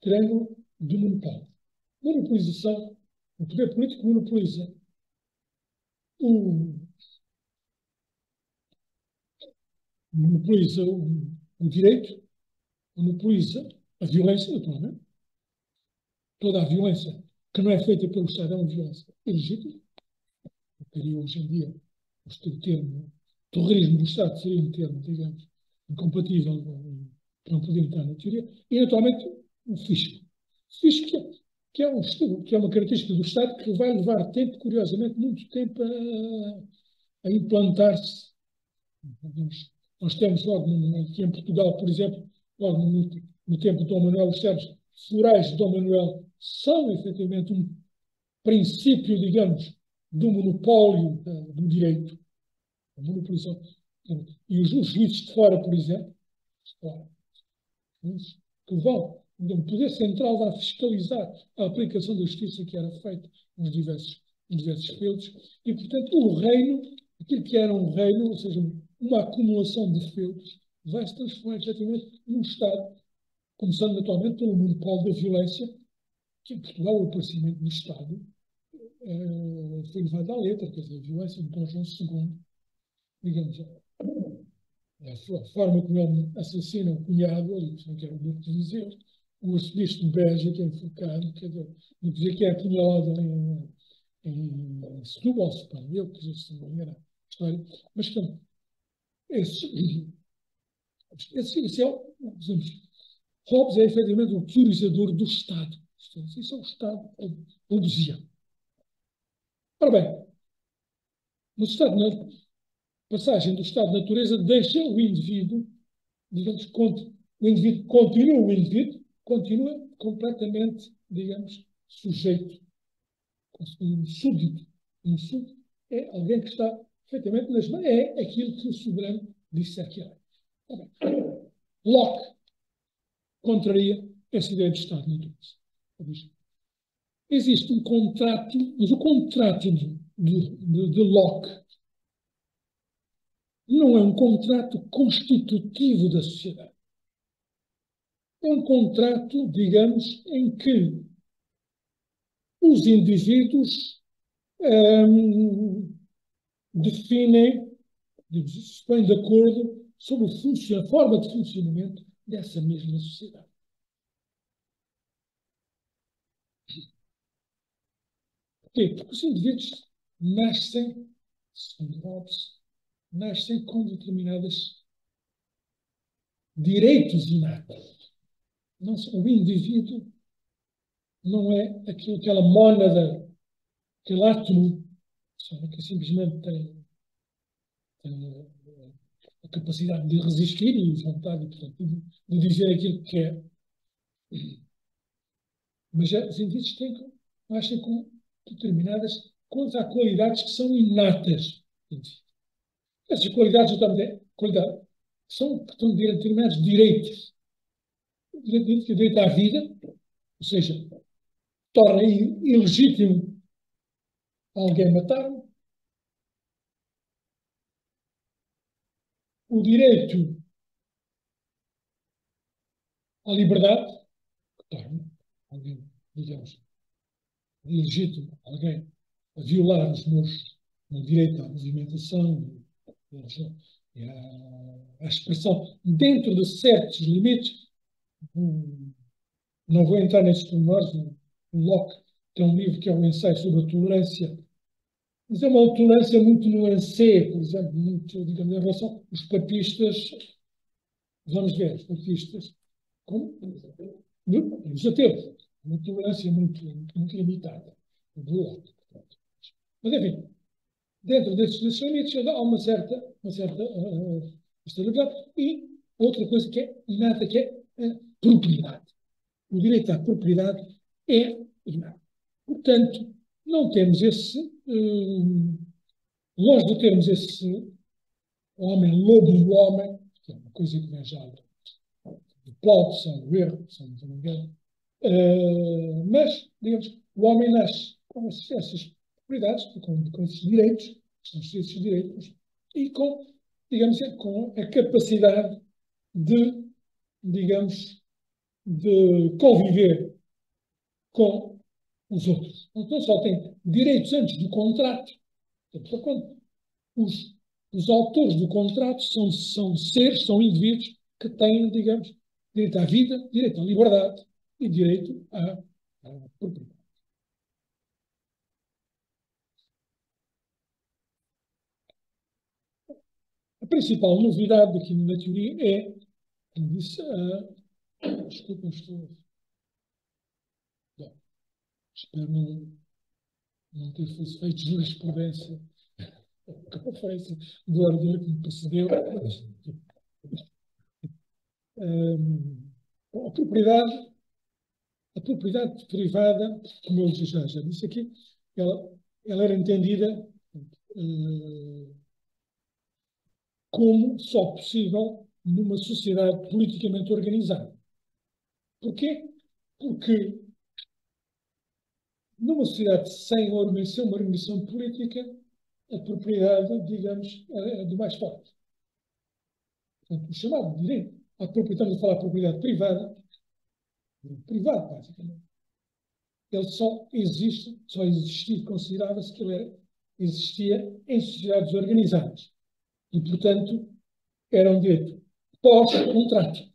triângulo de monopólio. Monopolização, o poder político monopoliza o direito, monopoliza a violência, naturalmente. Toda a violência que não é feita pelo Estado é uma violência ilegítima. Hoje em dia, o termo terrorismo do Estado seria um termo, digamos, incompatível, não podia entrar na teoria. E, naturalmente, o fisco. O fisco que é um estudo, que é uma característica do Estado que vai levar tempo, curiosamente, muito tempo a implantar-se. Nós temos logo aqui em Portugal, por exemplo, logo no tempo de Dom Manuel, os termos florais de Dom Manuel são efetivamente um princípio, digamos, do monopólio do direito, a monopolização. E os juízes de fora, por exemplo, que vão, o poder central vai fiscalizar a aplicação da justiça que era feita nos diversos feudos, e, portanto, o reino, aquilo que era um reino, ou seja, uma acumulação de feudos, vai se transformar efetivamente num Estado, começando naturalmente pelo monopólio da violência, que em Portugal o aparecimento do Estado foi levado à letra, quer dizer, a violência de Dom João II, digamos, a forma como ele assassina o cunhado, que era o Duque de Viseu, o arcebispo de Beja, que é enforcado, quer dizer, não dizer que é apunhalado em Setúbal, eu, que isso não era a história, mas então, esse é, dizemos, Hobbes é efetivamente o teorizador do Estado. Isso é o Estado hobbesiano. Ora bem, passagem do estado de natureza deixa o indivíduo, digamos, o indivíduo continua completamente, digamos, sujeito, um súdito. Um súdito é alguém que está perfeitamente nas mãos, é aquilo que o soberano disse que era. Locke contraria essa ideia de estado de natureza. Existe um contrato, mas o contrato de Locke não é um contrato constitutivo da sociedade. É um contrato, digamos, em que os indivíduos definem, se põem de acordo sobre a forma de funcionamento dessa mesma sociedade. Porquê? Porque os indivíduos nascem, segundo Hobbes, nascem com determinados direitos inatos. O indivíduo não é aquela mónada, aquele átomo, que simplesmente tem a capacidade de resistir e vontade, portanto, de dizer aquilo que quer. Mas os indivíduos nascem com determinadas qualidades que são inatas. Essas qualidades, são determinados direitos. O direito à vida, ou seja, torna ilegítimo alguém matar-me. O direito à liberdade, que torna alguém, digamos, ilegítimo alguém a violar o direito à movimentação e à expressão dentro de certos limites. Não vou entrar nesses pormenores. O Locke tem um livro que é um ensaio sobre a tolerância, mas é uma tolerância muito nuancée, por exemplo, muito, digamos, em relação aos papistas. Vamos ver, os papistas, como os ateus, uma tolerância muito limitada do Locke. Mas, enfim, dentro desses limites há uma certa estabilidade. E outra coisa que é inata, que é a propriedade. O direito à propriedade é inato. Portanto, não temos longe de termos o homem-lobo do homem, que é uma coisa que vem já do Plauto, salvo erro, se não me engano. Mas, digamos, o homem nasce com essas propriedades, com esses direitos, são esses direitos, e com, digamos, com a capacidade de, digamos, de conviver com os outros. Então só tem direitos antes do contrato. Então, quando os autores do contrato são seres, são indivíduos que têm, digamos, direito à vida, direito à liberdade e direito à propriedade. A principal novidade aqui na teoria é, como disse, desculpa, estou. Bom, espero não ter feito jurisprudência a conferência do orador que me precedeu. A propriedade privada, como eu já disse aqui, ela era entendida como só possível numa sociedade politicamente organizada. Porquê? Porque numa sociedade sem uma organização política, a propriedade, digamos, é do mais forte. Portanto, o chamado direito à propriedade, estamos a falar de propriedade privado, basicamente. Ele só existia, considerava-se que ele existia em sociedades organizadas. E, portanto, era um direito pós-contrato.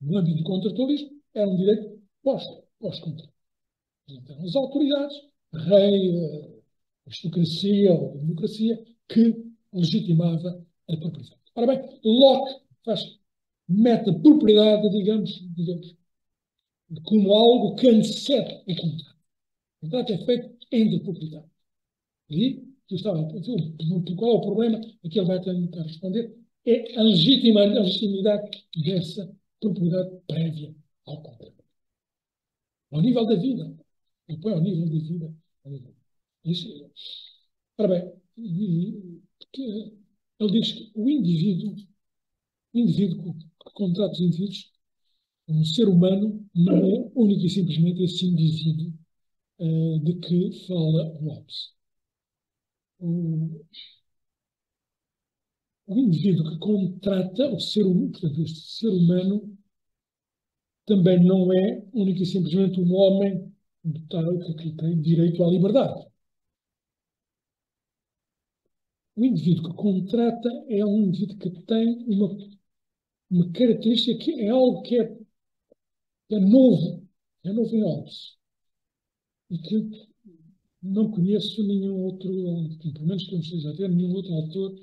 No âmbito do contratualismo, era um direito pós-contrato. Então, as autoridades, rei, aristocracia ou democracia, que legitimava a propriedade. Ora bem, Locke mete a propriedade, digamos, como algo que antecede o contrato. O contrato é feito entre propriedade. E qual é o problema? Aqui ele vai tentar responder. É a legitimidade dessa propriedade prévia ao contrato. Ao nível da vida. Ele põe ao nível da vida. Isso. Ora bem, ele diz que o indivíduo que contrata os indivíduos, um ser humano, não é único e simplesmente esse indivíduo de que fala Hobbes. O indivíduo que contrata portanto, este ser humano também não é único e simplesmente um homem dotado que tem direito à liberdade. O indivíduo que contrata é um indivíduo que tem uma característica que é algo que é novo em Hobbes. E que não conheço nenhum outro, pelo menos que eu esteja a ver, nenhum outro autor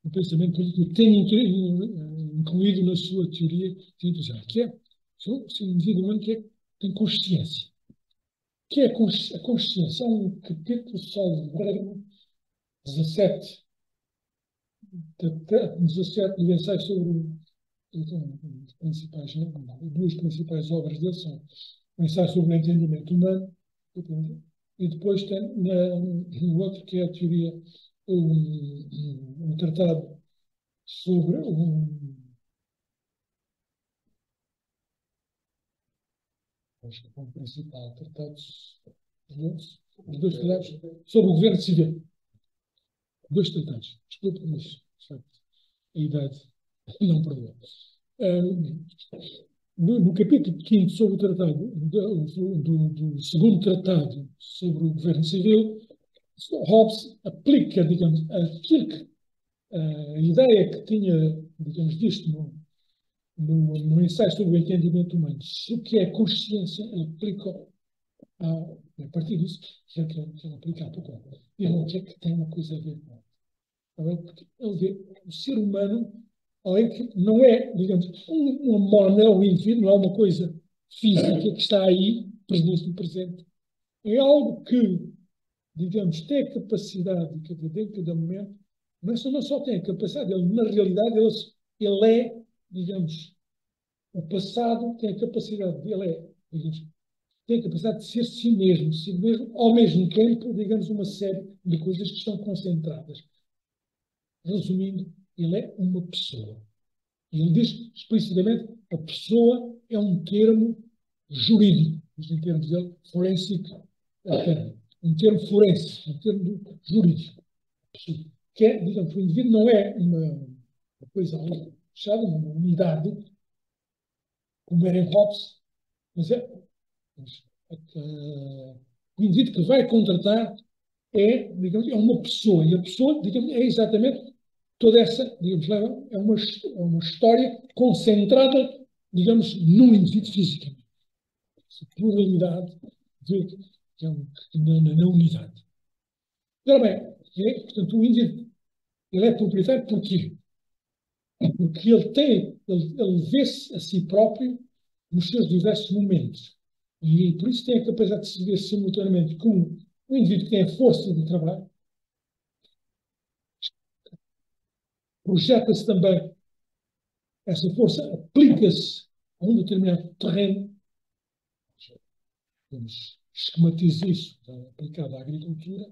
do pensamento político que tenha incluído na sua teoria que é o indivíduo humano que tem consciência. Que é a consciência? É um capítulo só de 17 do ensaio sobre duas principais obras dele são o ensaio sobre o entendimento humano e depois tem no outro que é a teoria, um tratado sobre acho que é o principal tratado, os dois tratados sobre o governo civil. Dois tratados. Desculpe, mas a idade não perdoa. No capítulo 5 sobre o tratado, do segundo tratado sobre o governo civil, Hobbes aplica, digamos, a ideia que tinha, digamos, disto no ensaio sobre o entendimento humano, o que é consciência, ele aplica a partir disso, que ele aplica a pouco. E o que é que tem uma coisa a ver com ela? Porque ele vê o ser humano, além que não é, digamos, uma mono, um indivíduo, não é uma coisa física que está aí, presente no presente. É algo que, digamos, tem a capacidade, que dentro de cada momento, não só tem a capacidade, ele, na realidade, ele é, digamos, o passado tem a capacidade, digamos, tem a capacidade de ser si mesmo, ao mesmo tempo, digamos, uma série de coisas que estão concentradas. resumindo, ele é uma pessoa. E ele diz explicitamente a pessoa é um termo jurídico, em termos dele, forensic, um termo forense, um termo jurídico. Que é, digamos, o indivíduo não é uma coisa fechada, uma unidade, como era em Hobbes, mas é o indivíduo que vai contratar é, digamos, é uma pessoa, e a pessoa, digamos, é exatamente toda essa, digamos, é uma história concentrada, digamos, num indivíduo fisicamente. Essa pluralidade na unidade. Ora bem, portanto, o indivíduo, ele é proprietário porquê? Porque ele vê-se a si próprio nos seus diversos momentos. E por isso tem a capacidade de se ver simultaneamente como um indivíduo que tem a força de trabalho, projeta-se também, essa força aplica-se a um determinado terreno, vamos esquematizar isso, aplicado à agricultura,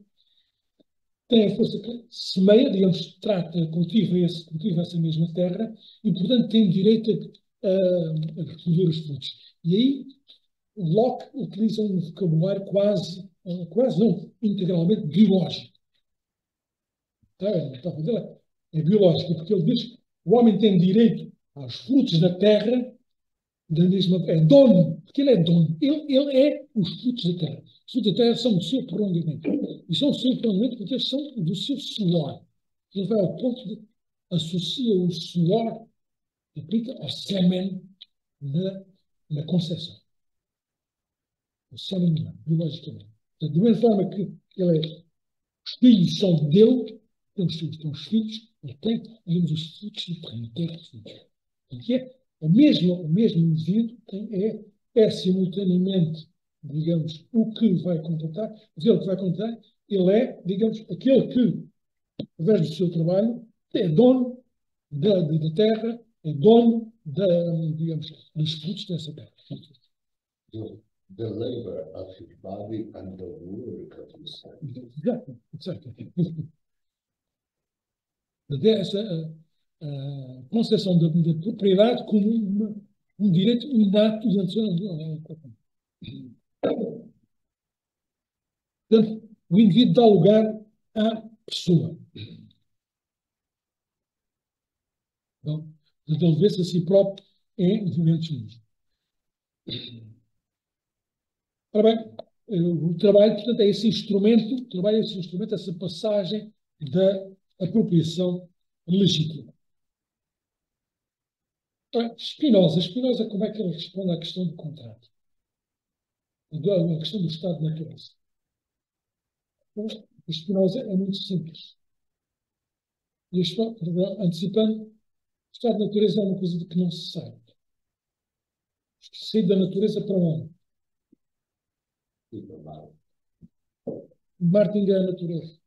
tem a força que semeia, digamos, trata, cultiva essa mesma terra e, portanto, tem direito a recolher os frutos. E aí, Locke utiliza um vocabulário quase não, integralmente biológico. Tá? É biológico, porque ele diz que o homem tem direito aos frutos da terra, é dono, porque ele é dono. Ele é os frutos da terra. Os frutos da terra são o seu prolongamento. E são o seu prolongamento porque eles são do seu suor. Ele vai ao ponto de associa o suor, aplica ao sêmen na concepção. O sêmen humano, biologicamente. Da mesma forma que ele é, os filhos são dele, então os filhos, ele tem, digamos, os frutos do terreno, tem os frutos. Que é o mesmo indivíduo é simultaneamente, digamos, o que vai contratar, aquele que vai contratar, ele é, digamos, aquele que, através do seu trabalho, é dono da terra, é dono digamos, dos frutos dessa terra. The labor of his body and the work of his hand. Exato. Essa concepção da propriedade como um direito inato e adicional. Portanto, o indivíduo dá lugar à pessoa. Então, ele vê-se a si próprio em movimentos mundos. Ora bem, o trabalho, portanto, é esse instrumento, essa passagem da apropriação legítima. Spinoza, como é que ele responde à questão do contrato? A questão do estado de natureza. O Spinoza é muito simples. E antecipando, o estado de natureza é uma coisa de que não se sabe. Sair da natureza para onde? Marte ainda é a natureza.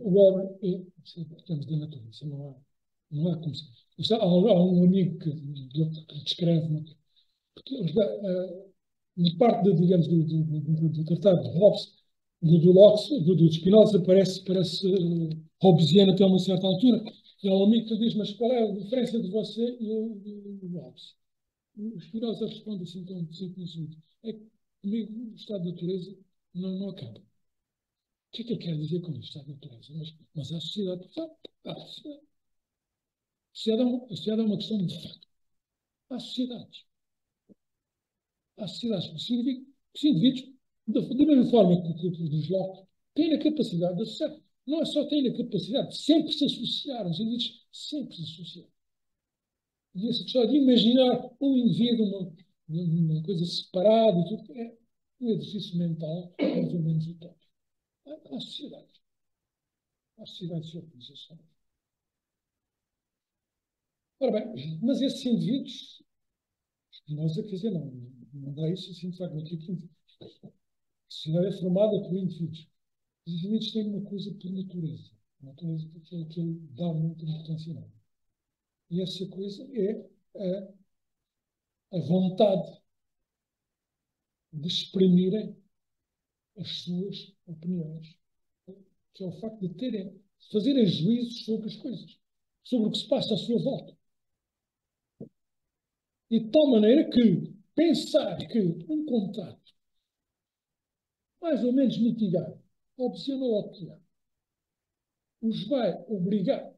O homem é, estamos da natureza, não há como ser. Há um amigo que descreve, porque de parte, digamos, do tratado de Hobbes, do Spinoza, parece hobbesiano até uma certa altura. E há um amigo que diz, mas qual é a diferença de você e o Hobbes? O Spinoza responde assim tão simplesmente. É que comigo o estado de natureza não acaba. O que é que ele quer dizer com o estado de natureza? Mas a sociedade, a sociedade é uma questão de facto. Há sociedades. Significa que os indivíduos, da mesma forma que os Locke, têm a capacidade de associar. Não é só têm a capacidade de sempre se associar, os indivíduos sempre se associam. E essa questão de imaginar um indivíduo, uma coisa separada e tudo, é um exercício mental mais ou menos utópico. Há sociedades. Há sociedades de organização. Ora bem, mas esses indivíduos, nós, quer dizer, não dá isso assim de facto aqui. A sociedade é formada por indivíduos. Os indivíduos têm uma coisa por natureza. A natureza que ele dá muita importância a. E essa coisa é a vontade de exprimirem as suas opiniões, que é o facto de fazerem juízos sobre as coisas, sobre o que se passa à sua volta. E de tal maneira que pensar que um contato mais ou menos mitigado, opcional ou pior, os vai obrigar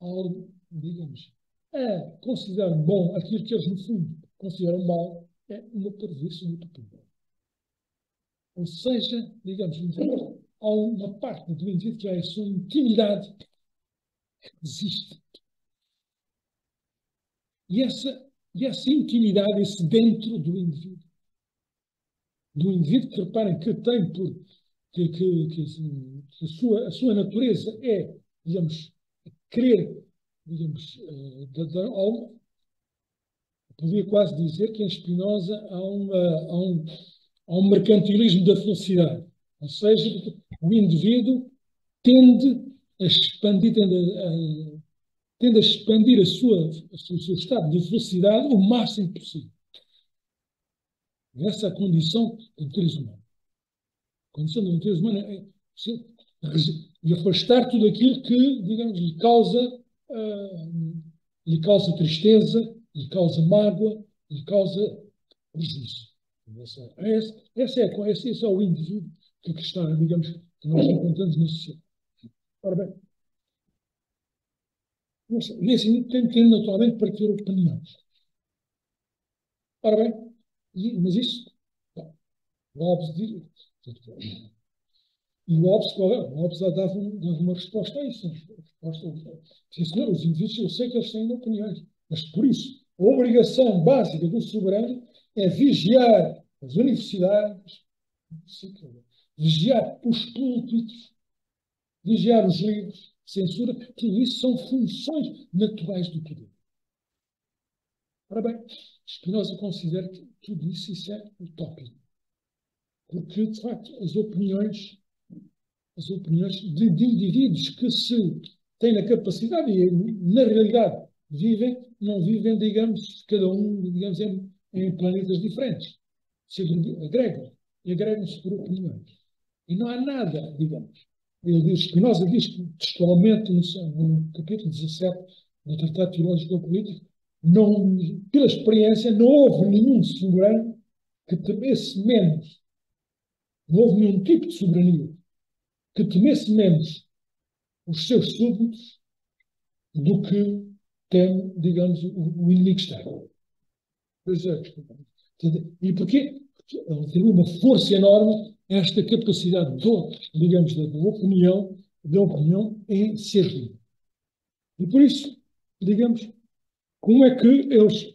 a algo, digamos, a considerar bom aquilo que eles, no fundo, consideram mal, é uma prejuízo muito pura. Ou seja, digamos, há uma parte do indivíduo que é a sua intimidade que existe. E essa intimidade, esse dentro do indivíduo que reparem que tem por que a sua natureza é, digamos, querer, digamos, da alma, podia quase dizer que em Spinoza há um mercantilismo da felicidade. Ou seja, o indivíduo tende a expandir, o seu estado de felicidade o máximo possível. Essa é a condição da natureza humana. A condição da natureza humana é de afastar tudo aquilo que, digamos, lhe causa tristeza, lhe causa mágoa, lhe causa prejuízo. Esse é o indivíduo que está, digamos, que nós encontramos na sociedade. Ora bem, nesse tem naturalmente para ter opiniões. Ora bem, mas isso, bom, o Hobbes diz, e o Hobbes, qual é? O Hobbes dava uma resposta a isso. Sim, senhor, os indivíduos, eu sei que eles têm opiniões, mas por isso, a obrigação básica do soberano é vigiar as universidades, vigiar os púlpitos, vigiar os livros, censura, tudo isso são funções naturais do poder. Ora bem, Spinoza considera que tudo isso é utópico. Porque, de facto, as opiniões de indivíduos que se têm a capacidade e, na realidade, não vivem, digamos, cada um, digamos, em planetas diferentes. Se agregam-se por opiniões. E não há nada, digamos. Spinoza diz que, textualmente, no capítulo 17 do Tratado Teológico Político, pela experiência, não houve nenhum soberano que temesse menos. Não houve nenhum tipo de soberania que temesse menos os seus súditos do que teme, digamos, o inimigo externo. Pois é. E porquê? Porque ele tem uma força enorme esta capacidade, digamos, da opinião em ser livre. E por isso, digamos, como é que eles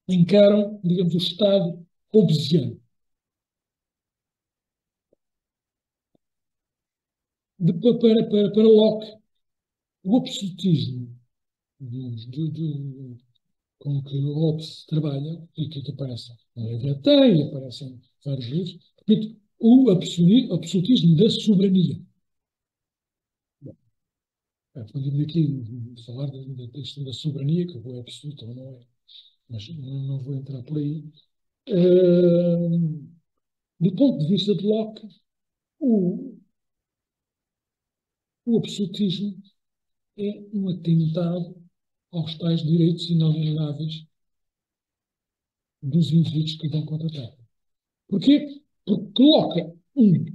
encaram, digamos, o Estado hobbesiano? Para Locke, o absolutismo com que o Hobbes trabalha, e que aparece na Leviatã e aparece em vários livros, repito, o absolutismo da soberania. Podemos aqui falar da questão da soberania, que é absoluta ou não é, mas não vou entrar por aí. Do ponto de vista de Locke, o absolutismo é um atentado aos tais direitos inalienáveis dos indivíduos que vão contratar. Porquê? Porque coloca um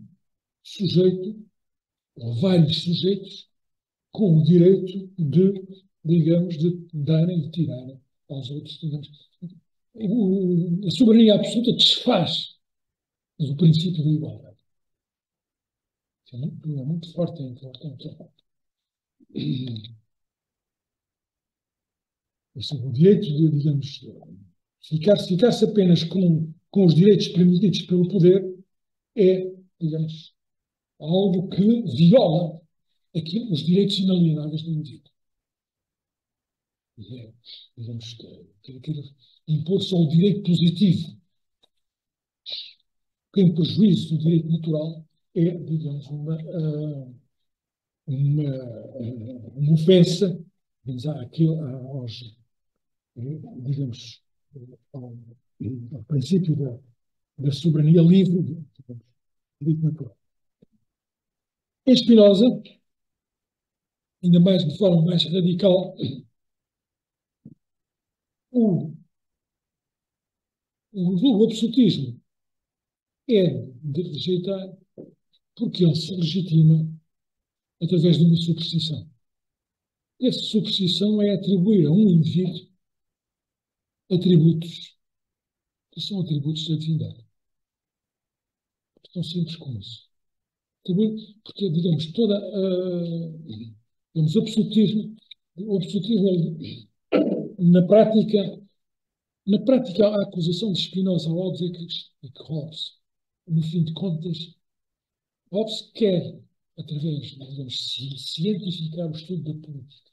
sujeito, ou vários sujeitos, com o direito de, digamos, de darem e tirarem aos outros, digamos. A soberania absoluta desfaz o princípio da igualdade. É muito forte, é importante. O direito de, digamos, ficar-se apenas com os direitos permitidos pelo poder é, digamos, algo que viola os direitos inalienáveis do indivíduo. É, digamos, impor só o direito positivo, que em prejuízo do direito natural é, digamos, uma ofensa, digamos, ao princípio da soberania livre, digamos, direito natural. Em Spinoza, ainda mais de forma mais radical, o, o absolutismo é de rejeitar porque ele se legitima através de uma superstição. Essa superstição é atribuir a um indivíduo atributos que são atributos da divindade. Tão simples como isso. Porque, digamos, digamos, o absolutismo na prática, a acusação de Spinoza ao Hobbes é que Hobbes, no fim de contas, Hobbes quer, através, digamos, cientificar o estudo da política.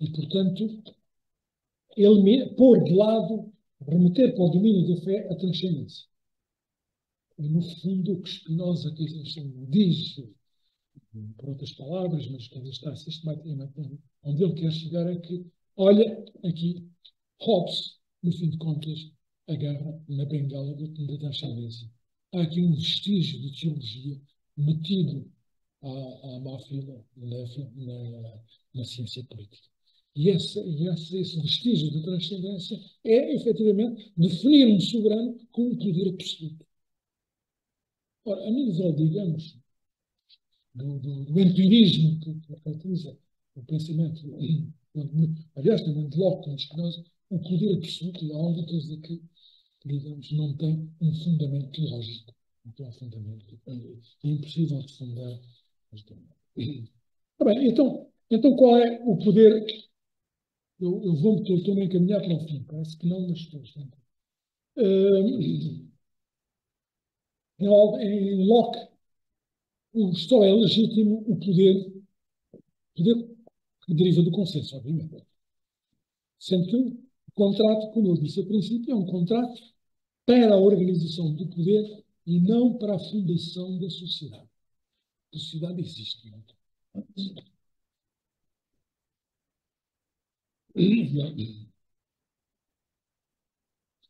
E, portanto, ele pôr de lado, remeter para o domínio da fé a transcendência. E, no fundo, o que Spinoza diz, por outras palavras, mas que está sistematicamente onde ele quer chegar é que, olha, aqui, Hobbes, no fim de contas, agarra na bengala da transcendência. Há aqui um vestígio de teologia metido à má fila na ciência política. E esse vestígio de transcendência é, efetivamente, definir um soberano com um poder absoluto. Ora, a nível, digamos, do empirismo que caracteriza o pensamento, aliás, também de Locke, como Spinoza, o poder absoluto é algo que, digamos, não tem um fundamento lógico, não tem um fundamento, é impossível de fundar. Bem, então qual é o poder? Estou a me encaminhar para o fim, parece que não, mas estou. Em Locke, só é legítimo o poder que deriva do consenso, obviamente. Sendo que o contrato, como eu disse a princípio, é um contrato para a organização do poder e não para a fundação da sociedade. A sociedade existe, não é?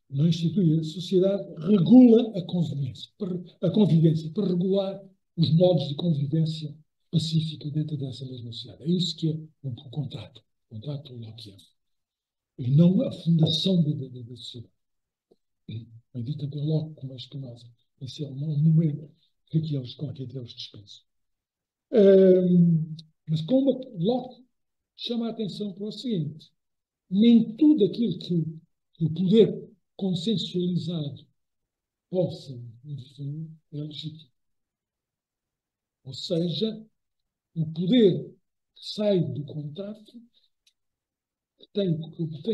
Não institui a sociedade, regula a convivência, para regular os modos de convivência pacífica dentro dessa mesma sociedade. É isso que é o contrato lockeano. E não a fundação da sociedade. Bem dito também Locke como a Spinoza. Esse é um momento com aquele eles dispensam. Mas como Locke chama a atenção para o seguinte: nem tudo aquilo que o poder consensualizado possa definir é legítimo. Ou seja, o poder que sai do contrato, que tem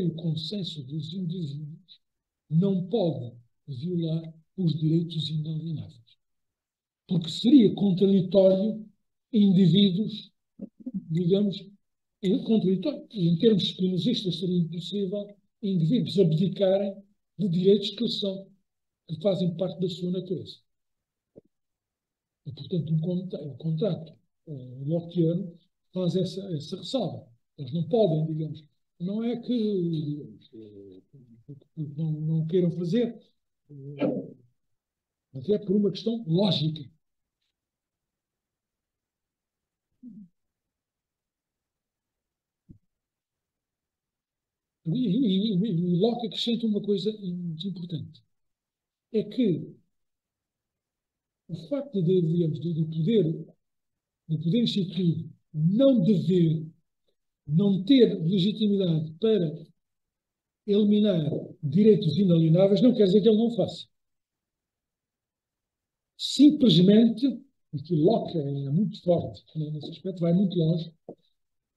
o consenso dos indivíduos, não pode violar os direitos inalienáveis. Porque seria contraditório indivíduos, digamos, contraditório. E em termos spinozistas seria impossível indivíduos abdicarem de direitos que fazem parte da sua natureza. E, portanto, o contrato lockeano faz essa ressalva. Eles não podem, digamos, não é que não queiram fazer, mas é por uma questão lógica. E Locke acrescenta uma coisa muito importante. É que o facto digamos, do poder instituído não ter legitimidade para eliminar direitos inalienáveis, não quer dizer que ele não faça. Simplesmente, e que Locke é muito forte nesse aspecto, vai muito longe,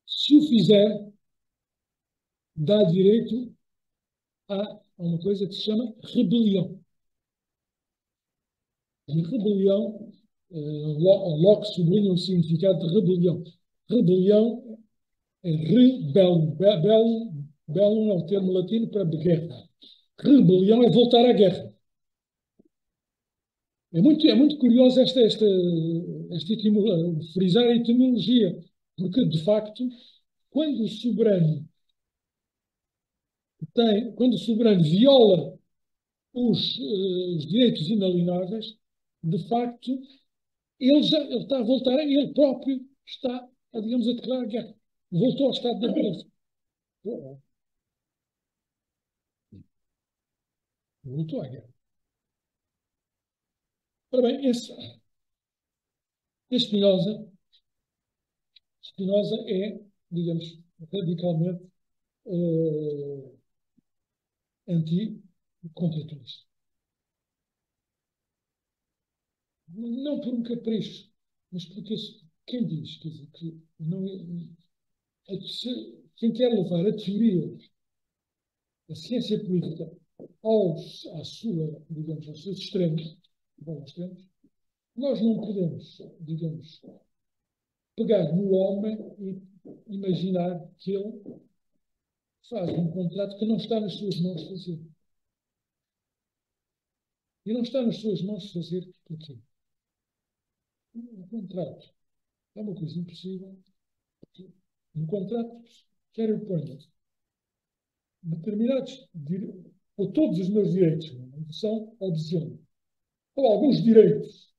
se o fizer, dá direito a uma coisa que se chama rebelião. E rebelião, Locke sublinha o significado de rebelião. Rebelião é bellum é o termo latino para guerra. Rebelião é voltar à guerra. É muito curioso frisar a etimologia, porque, de facto, quando o soberano viola os direitos inalienáveis, de facto, ele está a voltar, ele próprio está, digamos, a declarar guerra. Voltou ao estado da violência. Voltou à guerra. Ora bem, esse Spinoza é, digamos, radicalmente anti-contratualista. Não por um capricho, mas porque quem diz, quer dizer, que não é, quem quer levar a teoria, a ciência política digamos, aos seus extremos, nós não podemos, digamos, pegar no homem e imaginar que ele faz um contrato que não está nas suas mãos de fazer. E não está nas suas mãos de fazer porquê? Um contrato é uma coisa impossível. No contrato, quer eu ponha determinados direitos, ou todos os meus direitos são obsessão, ou alguns direitos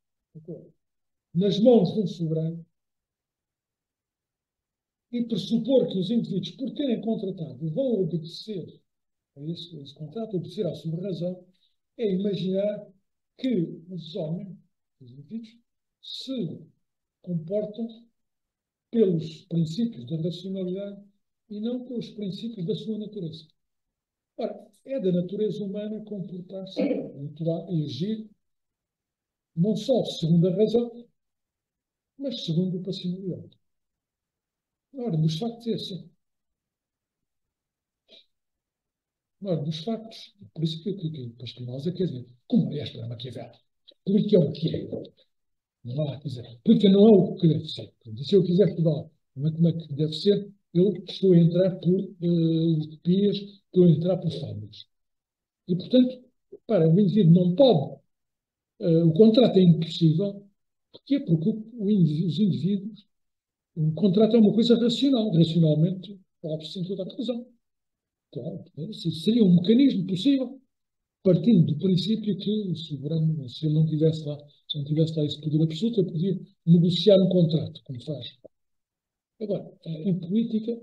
nas mãos de um soberano, e pressupor que os indivíduos, por terem contratado, vão obedecer a esse contrato, obedecer à sua razão, é imaginar que os homens, os indivíduos, se comportam pelos princípios da racionalidade e não pelos princípios da sua natureza. Ora, é da natureza humana comportar-se, atuar e agir, não só segundo a razão, mas segundo a passionalidade. Ora, dos factos é assim. Ora, dos factos, por isso que para Spinoza, quer dizer, como aliás para Maquiavel, política é o que é. Não há, quer dizer, política não é o que deve ser. Se eu quiser estudar como é que deve ser, eu estou a entrar por utopias, estou a entrar por fórmulas. E, portanto, para o indivíduo não pode, o contrato é impossível. Porquê? Porque os indivíduos, o contrato é uma coisa racional. Racionalmente, pode-se em toda a razão. Claro, seria um mecanismo possível, partindo do princípio que o soberano, se ele não tivesse lá esse poder absoluto, ele podia negociar um contrato, como faz. Agora, em política,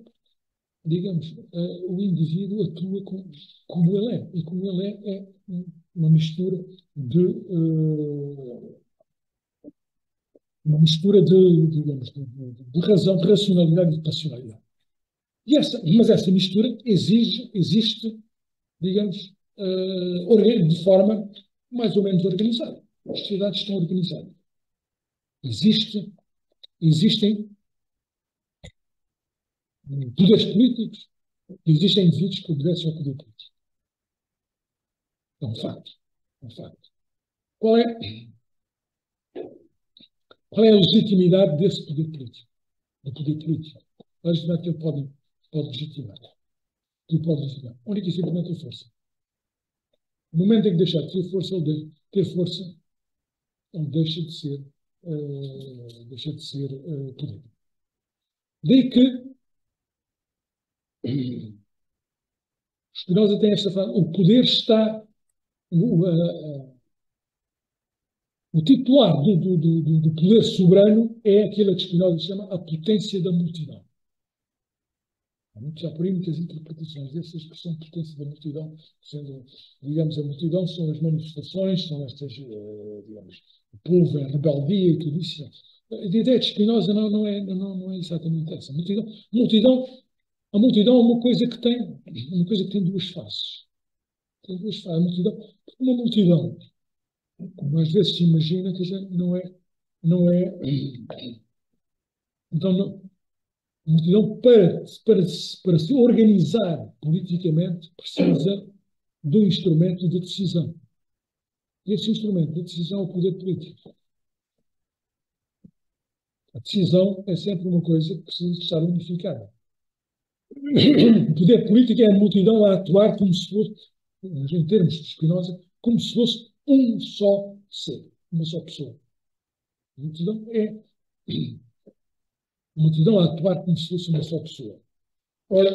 digamos, o indivíduo atua como ele é. E como ele é uma mistura digamos, de razão, de racionalidade e de passionalidade. Mas essa mistura existe, digamos, de forma mais ou menos organizada. As sociedades estão organizadas. Existem poderes políticos, existem indivíduos que obedecem ao poder político. É um facto. É um facto. Qual é a legitimidade desse poder político? Do poder político. A legitimidade que ele pode legitimar. A única e simplesmente a força. No momento em que deixar de ter força, ele deixa de ser poder. Daí que Spinoza tem esta frase: o poder está. O titular do poder soberano é aquilo que Spinoza chama a potência da multidão. Já por aí muitas interpretações dessa expressão potência da multidão, sendo, digamos, a multidão são as manifestações, são estas, digamos, o povo em rebeldia e tudo isso. A ideia de Spinoza não é exatamente essa. A multidão é uma coisa que tem duas faces. Tem duas faces. A multidão, uma multidão, como às vezes se imagina, que já não é. Então, não. A multidão, para se organizar politicamente, precisa de um instrumento de decisão. E esse instrumento de decisão é o poder político. A decisão é sempre uma coisa que precisa de estar unificada. O poder político é a multidão a atuar como se fosse, em termos de Spinoza, como se fosse um só ser, uma só pessoa. A multidão a atuar como se fosse uma só pessoa. Ora,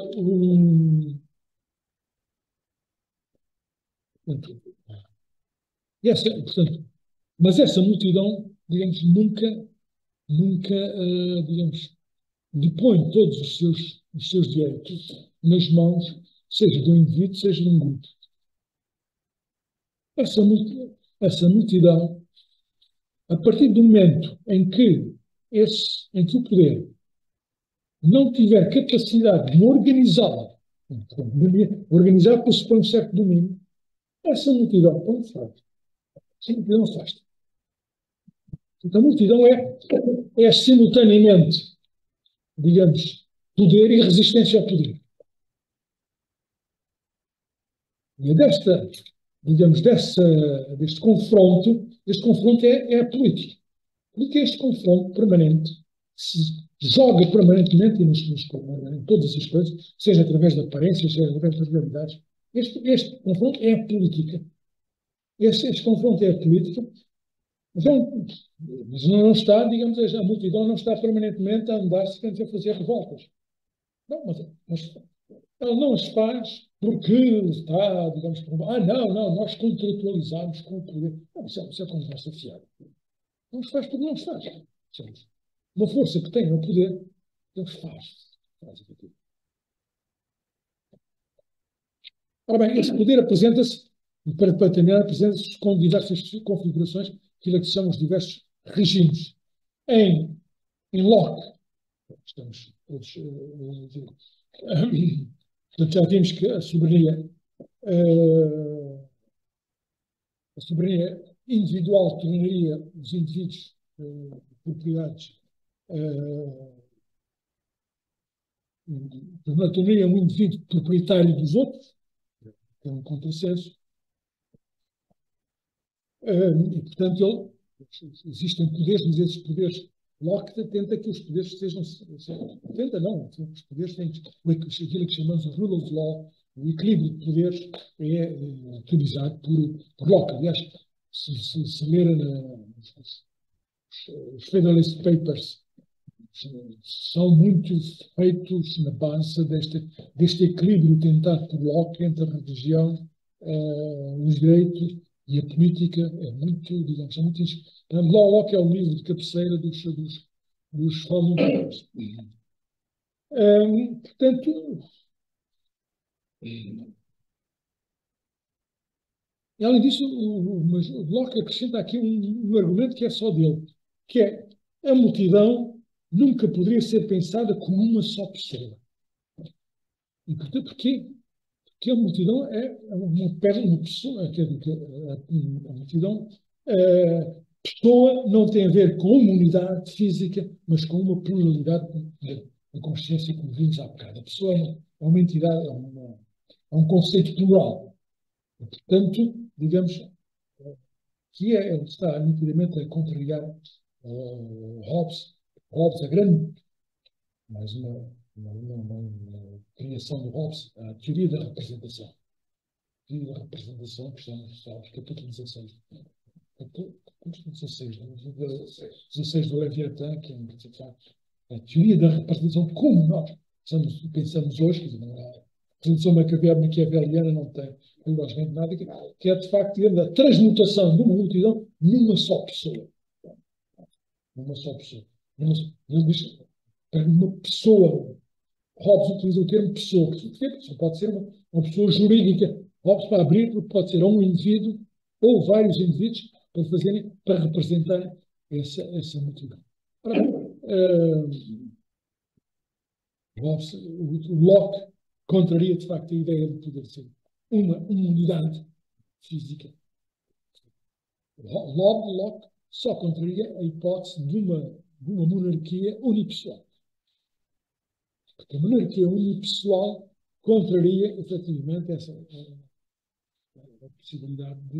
portanto, mas essa multidão digamos, nunca, digamos, depõe todos os seus direitos nas mãos, seja de um indivíduo, seja de um grupo. Essa multidão, a partir do momento em que o poder não tiver capacidade de organizá-la, organizar pressupõe um certo domínio, essa multidão não faz. Essa multidão não faz. Então, a multidão é simultaneamente, digamos, poder e resistência ao poder. E deste confronto é a política. Porque este confronto permanente se joga permanentemente em todas as coisas, seja através da aparência, seja através das realidades. Este confronto é a política. Este confronto é a política. Mas não está, digamos, a multidão não está permanentemente a andar-se a fazer revoltas. Não, mas ela não as faz porque está, digamos, não, nós contratualizamos com o poder. Não, isso é conversa fiada. Não se faz porque não se faz. Uma força que tem o poder, Deus faz aquilo. Ora bem, esse poder apresenta-se, para terminar, apresenta-se com diversas configurações, aquilo que se chamam os diversos regimes. Em Locke, estamos todos portanto, já vimos que a soberania individual tornaria os indivíduos propriedades, tornaria um indivíduo proprietário dos outros, que é um contrassenso, e, portanto, existem poderes, mas esses poderes, Locke tenta que os poderes estejam. Tenta não, os poderes têm aquilo que chamamos de rule of law, o equilíbrio de poderes é utilizado por Locke. Aliás, se lerem os Federalist Papers, são muito feitos na base deste equilíbrio tentado por Locke entre a religião, os direitos e a política. É muito, digamos, Locke é o livro de cabeceira dos Founding. Portanto, e além disso, o Locke acrescenta aqui um argumento que é só dele, que é a multidão nunca poderia ser pensada como uma só pessoa. E portanto, porquê? Porque a multidão é uma pessoa, a multidão, pessoa não tem a ver com uma unidade física, mas com uma pluralidade de consciência, como vimos há bocado. A pessoa é uma entidade, é um conceito plural. E, portanto, digamos que ele está nitidamente a contrariar Hobbes. Hobbes é grande, mais uma criação de Hobbes, a teoria da representação. A teoria da representação, que estamos no capítulo 16. Capítulo 16 do Leviatã, que é, de facto, a teoria da representação, como nós pensamos hoje, a representação maquiaveliana não tem logicamente nada, que é, de facto, a transmutação de uma multidão numa só pessoa. Numa só pessoa. Ele diz, uma pessoa. Hobbes utiliza o termo pessoa. Pessoa pode ser uma pessoa jurídica. Hobbes, para abrir, pode ser um indivíduo ou vários indivíduos para representarem essa multidão. Ora bem, o Locke contraria, de facto, a ideia de poder ser uma unidade física. Locke só contraria a hipótese de uma monarquia unipessoal. Porque a monarquia unipessoal contraria, efetivamente, a possibilidade de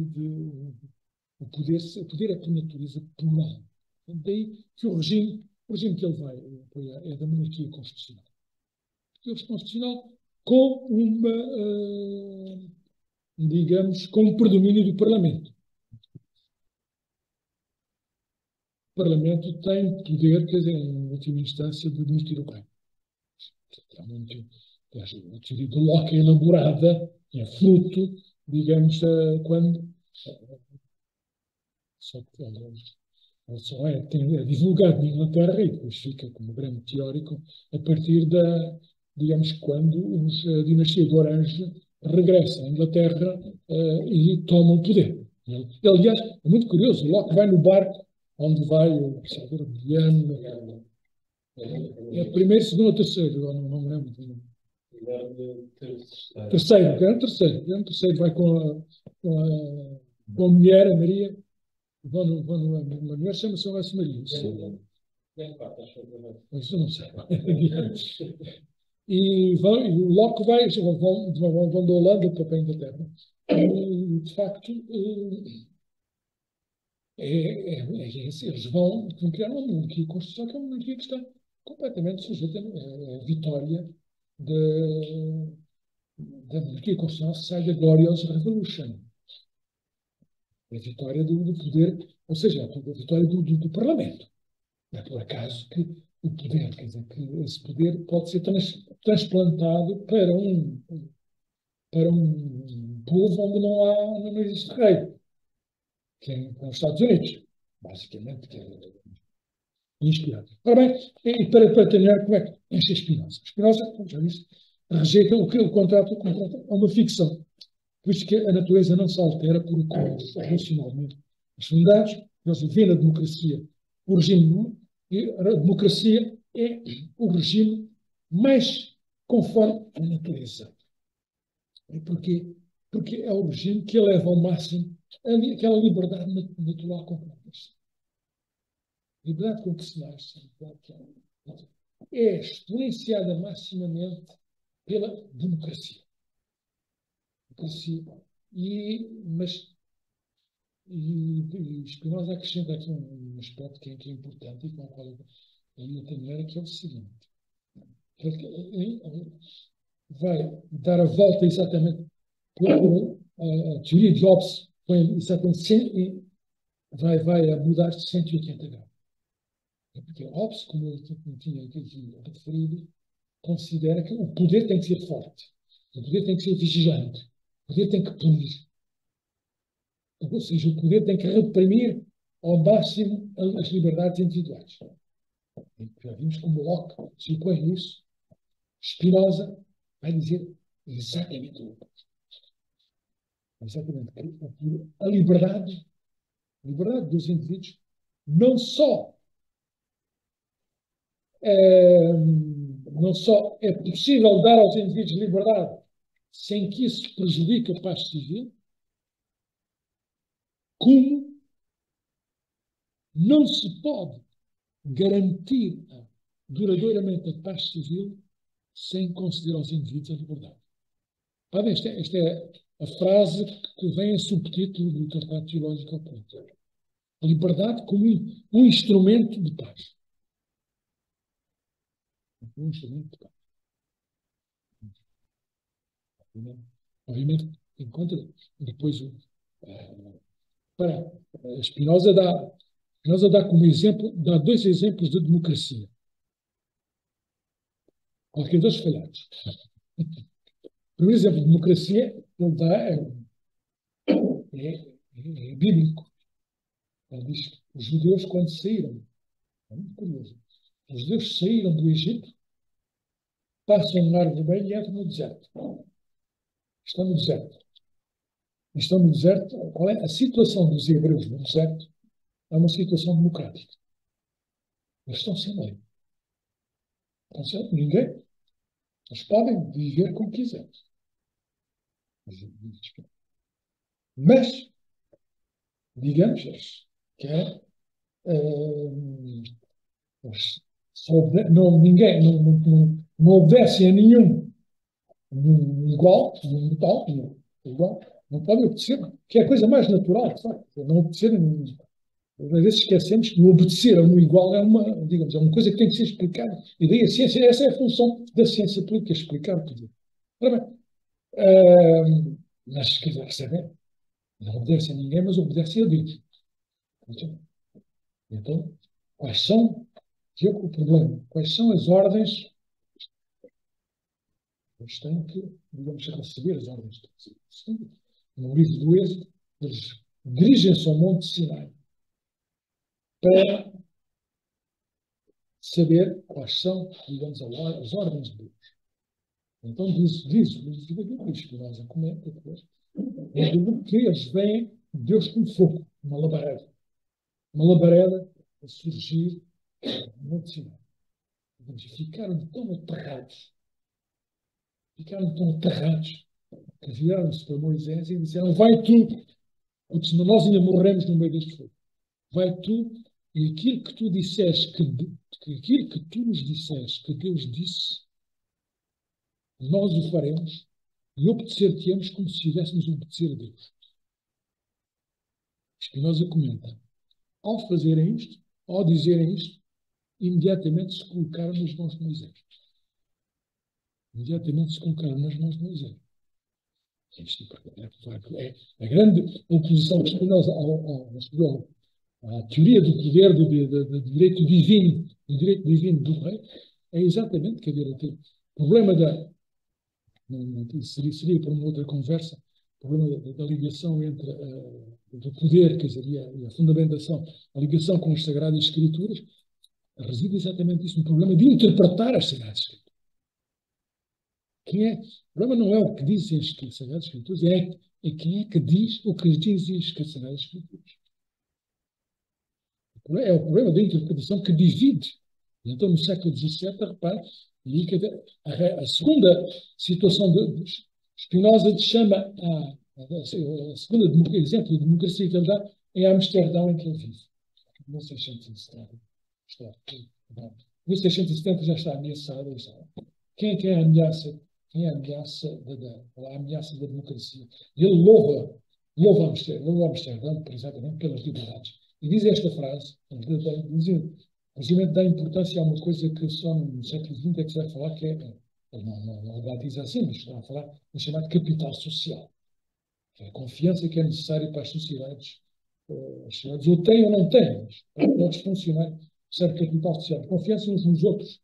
o poder é por natureza plural. Daí que o regime que ele vai apoiar é da monarquia constitucional. Monarquia constitucional com digamos, com um predomínio do Parlamento. O Parlamento tem poder, quer dizer, em última instância, de demitir o rei. A teoria do Locke é elaborada, é fruto, digamos, quando. Só que Ele só é divulgado na Inglaterra e depois fica como grande teórico a partir digamos, quando a dinastia de Orange regressa à Inglaterra e toma o poder. Aliás, é muito curioso, Locke vai no barco onde vai o Salvador Guilherme, é primeiro, segundo ou terceiro, eu não me lembro. Terceiro, era um terceiro, vai com a mulher, a Maria, a mulher chama-se Maria. Isso eu não sei. E o Locke vão da Holanda para a Inglaterra. E, de facto, eles vão criar uma monarquia constitucional, que é uma monarquia que está completamente sujeita à vitória da monarquia constitucional sai da Glorious Revolution. A vitória do poder, ou seja, a vitória do Parlamento. Não é por acaso que o poder, quer dizer, que esse poder pode ser transplantado para um povo onde não existe rei, que é os Estados Unidos, basicamente, que é inspirado. Ora bem, e para terminar, como é que enche Spinoza? Spinoza, como já disse, rejeita o contrato é uma ficção, por isso que a natureza não se altera por ocorrências racionalmente fundados. Nós vê na democracia o regime, e a democracia é o regime mais conforme a natureza. E porquê? Porque é o regime que eleva ao máximo aquela liberdade natural com que nasce. Liberdade com que se nasce é exponenciada maximamente pela democracia. E Spinoza acrescenta aqui um aspecto que é importante e com o qual eu ia terminar, que é o seguinte. Ele vai dar a volta exatamente por a teoria de Hobbes, vai a mudar de 180 graus. Porque Hobbes, como eu tinha aqui referido, considera que o poder tem que ser forte, o poder tem que ser vigilante, o poder tem que punir. Ou seja, o poder tem que reprimir ao máximo as liberdades individuais. Já vimos como Locke se opõe a isso. Spinoza vai dizer exatamente o oposto. Exatamente. A liberdade dos indivíduos não só é possível dar aos indivíduos liberdade sem que isso prejudique a paz civil, como não se pode garantir duradouramente a paz civil sem conceder aos indivíduos a liberdade. Esta é a frase que vem em subtítulo do Tratado Teológico Oculto. A liberdade como um instrumento de paz. Um instrumento de paz. Obviamente, encontra depois Spinoza dá como exemplo, dá dois exemplos de democracia. Qualquer dois falhados. O primeiro exemplo de democracia ele dá é bíblico. Ele diz que os judeus, quando saíram, é muito curioso, os judeus saíram do Egito, passam o Mar Vermelho e entram no deserto. Estão no deserto. Estão no deserto. Qual é a situação dos hebreus no deserto? É uma situação democrática. Eles estão sem lei. Ninguém. Eles podem viver como quiserem. Mas, digamos, que é, não obedecem a nenhum igual, igual, não podem obedecer, que é a coisa mais natural, de facto, não obedecer a nenhum. Às vezes esquecemos que o obedecer a um igual é uma coisa que tem que ser explicada. E daí a ciência, essa é a função da ciência política, explicar tudo. Ora bem, mas se quiser saber, não obedece a ninguém, mas obedece a Deus. Então, quais são, que é o problema? Quais são as ordens? Eles têm que, digamos, receber as ordens. No livro do Êxodo, eles dirigem-se ao Monte Sinai para saber quais são, digamos, as ordens de Deus. Então diz o Spinoza comenta depois, que eles veem Deus como fogo, uma labareda. Uma labareda a surgir no Monte Sinai. Ficaram tão aterrados, que viraram-se para Moisés e disseram: vai tu, porque senão nós ainda morremos no meio deste fogo. Vai tu, e aquilo que tu disseste, aquilo que tu nos disseste que Deus disse, nós o faremos e obedecer-te-emos como se estivéssemos a obedecer a Deus. Spinoza comenta: ao fazerem isto, ao dizerem isto, imediatamente se colocaram nas mãos de Moisés. Imediatamente se colocaram nas mãos de Moisés. É a grande oposição de Spinoza à teoria do poder do direito divino do rei, é exatamente, quer dizer, o problema seria para uma outra conversa, o problema da ligação entre do poder, quer dizer, e a fundamentação, a ligação com as Sagradas Escrituras, reside exatamente isso, no problema de interpretar as Sagradas Escrituras. O problema não é o que dizem as Sagradas Escrituras, é quem é que diz o que dizem as Sagradas Escrituras. É o problema da interpretação que divide. Então, no século XVII, repare, a segunda situação de Spinoza chama a segunda exemplo de democracia que ele dá é Amsterdão, em que ele vive. 1670. 1670 já está ameaçada. Quem é a ameaça? Quem é a ameaça da democracia? Ele louva Amsterdão, exatamente pelas liberdades. E diz esta frase, precisamente dá importância a uma coisa que só no século XX é que se vai falar, que não batiza assim, mas está a falar do chamado capital social. É a confiança que é necessária para as sociedades. As sociedades ou têm ou não têm, mas para poder funcionar, serve capital social. Confiança uns nos outros.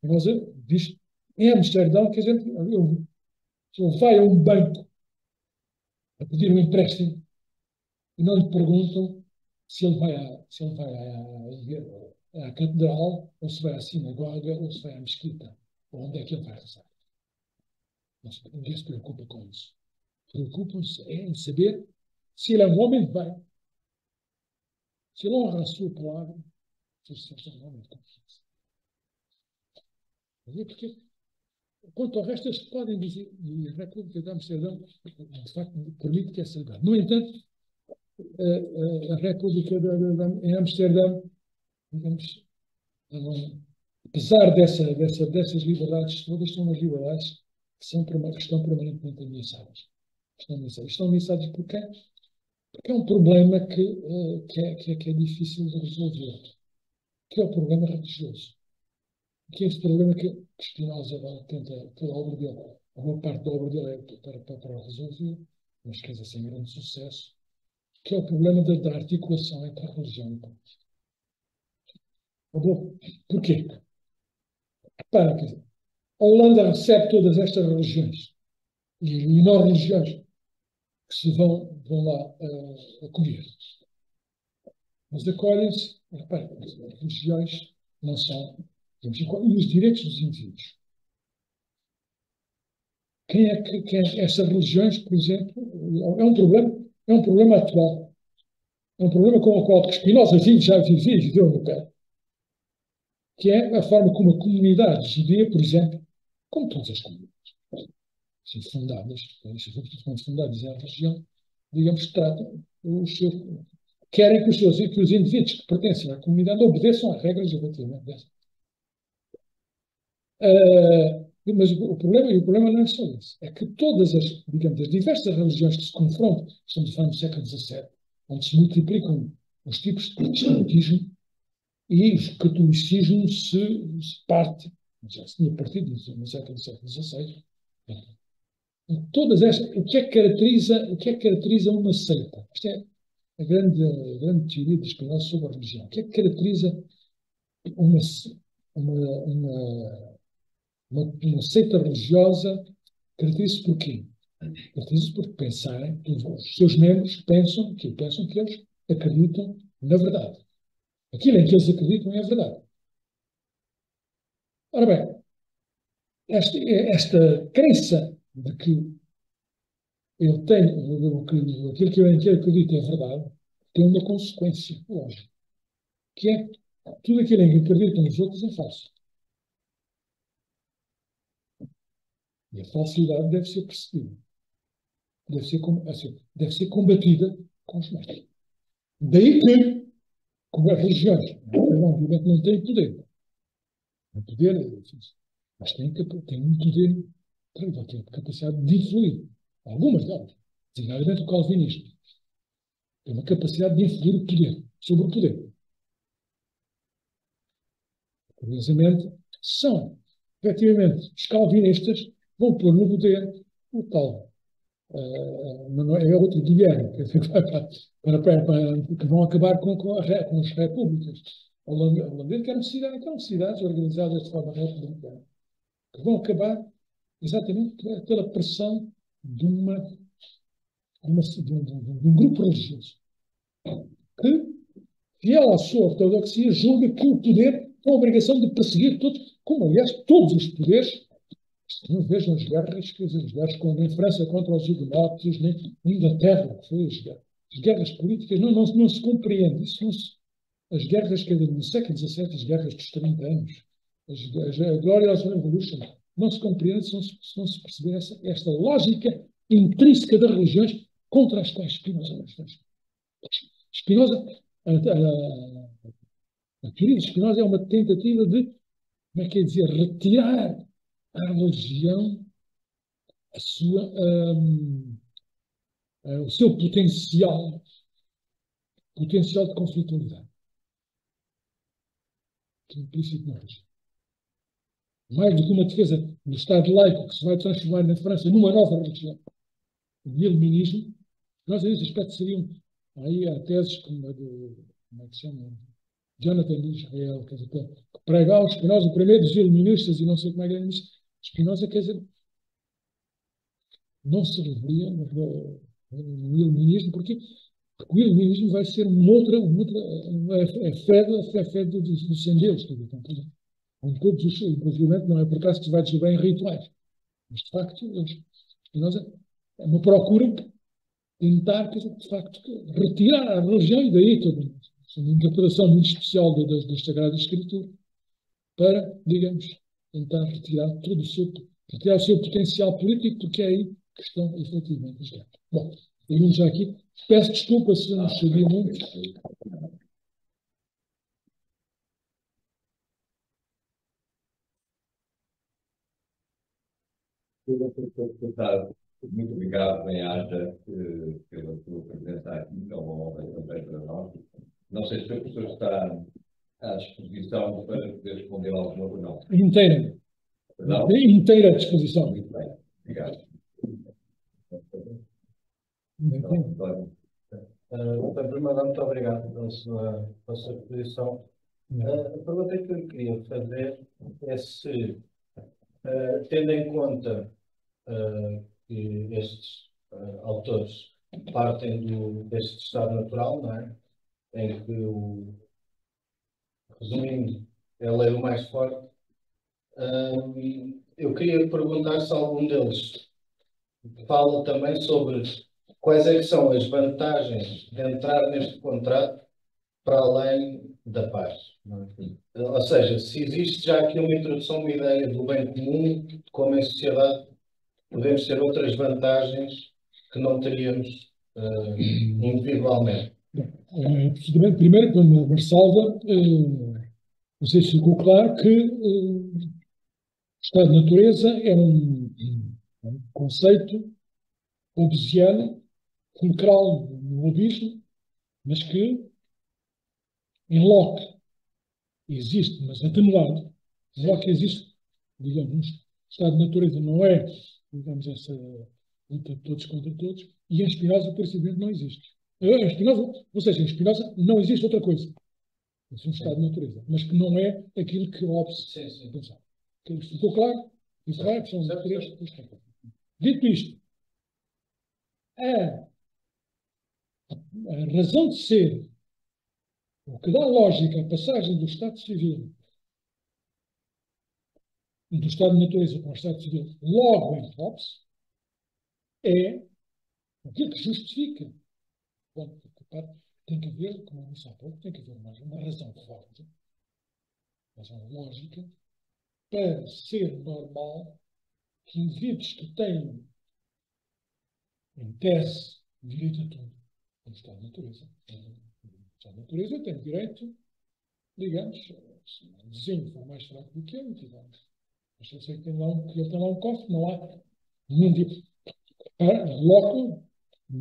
Mas diz, em Amsterdão, que a gente vai a um banco a pedir um empréstimo e não lhe perguntam se ele vai à catedral, ou se vai à sinagoga, ou se vai à mesquita, ou onde é que ele vai rezar. Ninguém se preocupa com isso. Preocupam-se em saber se ele é um homem de bem, se ele honra a sua palavra, se ele é um homem de confiança. Porque, quanto ao resto, eles podem dizer, e a República de Amsterdão, de facto, permite que essa liberdade. No entanto, a República em Amsterdão, digamos, apesar dessas liberdades todas, são as liberdades que estão permanentemente ameaçadas. Estão ameaçadas por quê? Porque é um problema que é difícil de resolver, que é o problema religioso. Que é esse problema que Spinoza tenta, toda a obra dele, a boa parte da obra dele é para resolver, mas quer dizer, sem grande sucesso, que é o problema da articulação entre a religião e a política. Porquê? Repara, quer dizer, a Holanda recebe todas estas religiões e não religiões que se vão lá acolher. Mas acolhem-se, repara, as religiões não são, e os direitos dos indivíduos. Quem é essas religiões, por exemplo, é um problema atual. É um problema com o qual Spinoza já viveu no pé. Que é a forma como a comunidade judia, por exemplo, como todas as comunidades, fundadas em religião, digamos, querem que os indivíduos que pertencem à comunidade obedeçam a regras relativamente dessas. Mas o problema não é só isso. É que todas as diversas religiões que se confrontam, estamos a falar do século XVII, onde se multiplicam os tipos de protestantismo e o catolicismo se parte, já se tinha partido no século XVI. Todas estas, o que é que caracteriza uma seita? Esta é a grande teoria de Spinoza sobre a religião. O que é que caracteriza uma seita religiosa? Caracteriza-se por quê? Caracteriza-se porque os seus membros pensam que eles acreditam na verdade. Aquilo em que eles acreditam é a verdade. Ora bem, esta crença de que eu tenho, aquilo que eu acredito é verdade, tem uma consequência lógica, que é tudo aquilo em que acreditam os outros é falso. E a falsidade deve ser percebida. Deve ser combatida com os meios. Daí que, como as religiões, obviamente não têm poder. O poder é difícil. Mas têm um poder incrível, têm capacidade de influir. Algumas delas, designadamente o calvinismo, tem uma capacidade de influir o poder, sobre o poder. Curiosamente, são, efetivamente, os calvinistas vão pôr no poder o tal. Não é outro Guilherme, que vão acabar com as repúblicas. Holandês que eram cidades organizadas de forma republicana, que vão acabar exatamente pela pressão de um grupo religioso que, fiel à sua ortodoxia, julga que o poder tem a obrigação de perseguir todos, como aliás todos os poderes. Não vejam as guerras, quer dizer, as guerras em França contra os hugonotes, nem na Inglaterra, que foi as guerras. As guerras políticas não se compreende. As guerras, quer dizer, no século XVII, as guerras dos 30 anos, a Glorious Revolution, não se compreende se não se perceber esta lógica intrínseca das religiões contra as quais Spinoza não está. Spinoza, a teoria de Spinoza é uma tentativa de, como é que é dizer, retirar à religião o seu potencial de conflitualidade, que é implícito na religião. Mais do que uma defesa do Estado laico que se vai transformar na França numa nova religião, o iluminismo, nós a esse aspecto seriam, aí há teses como a do, como é que se chama, Jonathan de Israel, quer dizer, que prega o Spinoza, o primeiro dos iluministas, e não sei como é que é isso, Spinoza, quer dizer, não se revelia no iluminismo, porque o iluminismo vai ser a fé dos sem-deus, onde todos os, inclusive, não é por acaso que se vai descobrir em rituais, mas de facto, Spinoza é uma procura de tentar, de facto, retirar a religião, e daí toda uma interpretação muito especial das Sagradas Escrituras, para, digamos, tentar retirar o seu potencial político, porque é aí que estão efetivamente as guerras. Bom, eu já aqui. Peço desculpa se eu não sabia muito. Muito obrigado, Benhaja, pela sua presença aqui, é uma honra também para nós. Não sei se o professor está à disposição para poder responder alguma ou não. Inteira. Não? Inteira à disposição. Muito bem, obrigado. Então, primeiro, muito obrigado pela sua exposição. A pergunta que eu queria fazer é se, tendo em conta que estes autores partem deste estado natural, não é? Em que, resumindo, é a lei do mais forte, eu queria perguntar se algum deles fala também sobre quais é que são as vantagens de entrar neste contrato para além da paz. Não é? Ou seja, se existe já aqui uma introdução, uma ideia do bem comum, como em sociedade podemos ter outras vantagens que não teríamos individualmente. Primeiro, como uma ressalva, não sei se ficou claro que o estado de natureza é um conceito hobbesiano, fulcral no hobbismo, mas que em Locke existe, mas atenuado. Em Locke existe, digamos, um estado de natureza não é, digamos, essa luta de todos contra todos, e em Spinoza, por simplesmente, não existe. Em Spinoza, ou seja, em Spinoza não existe outra coisa. É um estado de natureza, mas que não é aquilo que Hobbes pensava. Ficou claro? Ficou claro que são três. Dito isto, a razão de ser O que dá lógica à passagem do Estado Civil, do Estado de Natureza para o Estado Civil, logo em Hobbes, é aquilo que justifica. Bom, tem que haver, como eu disse há pouco, tem que haver uma razão forte, uma razão lógica, para ser normal que indivíduos que têm, em tese, direito a tudo, no Estado de Natureza, o Estado de Natureza tem direito, digamos, se o desenho for mais fraco do que eu, digamos. Mas eu sei que ele tem lá um cofre, não há nenhum tipo. Locke,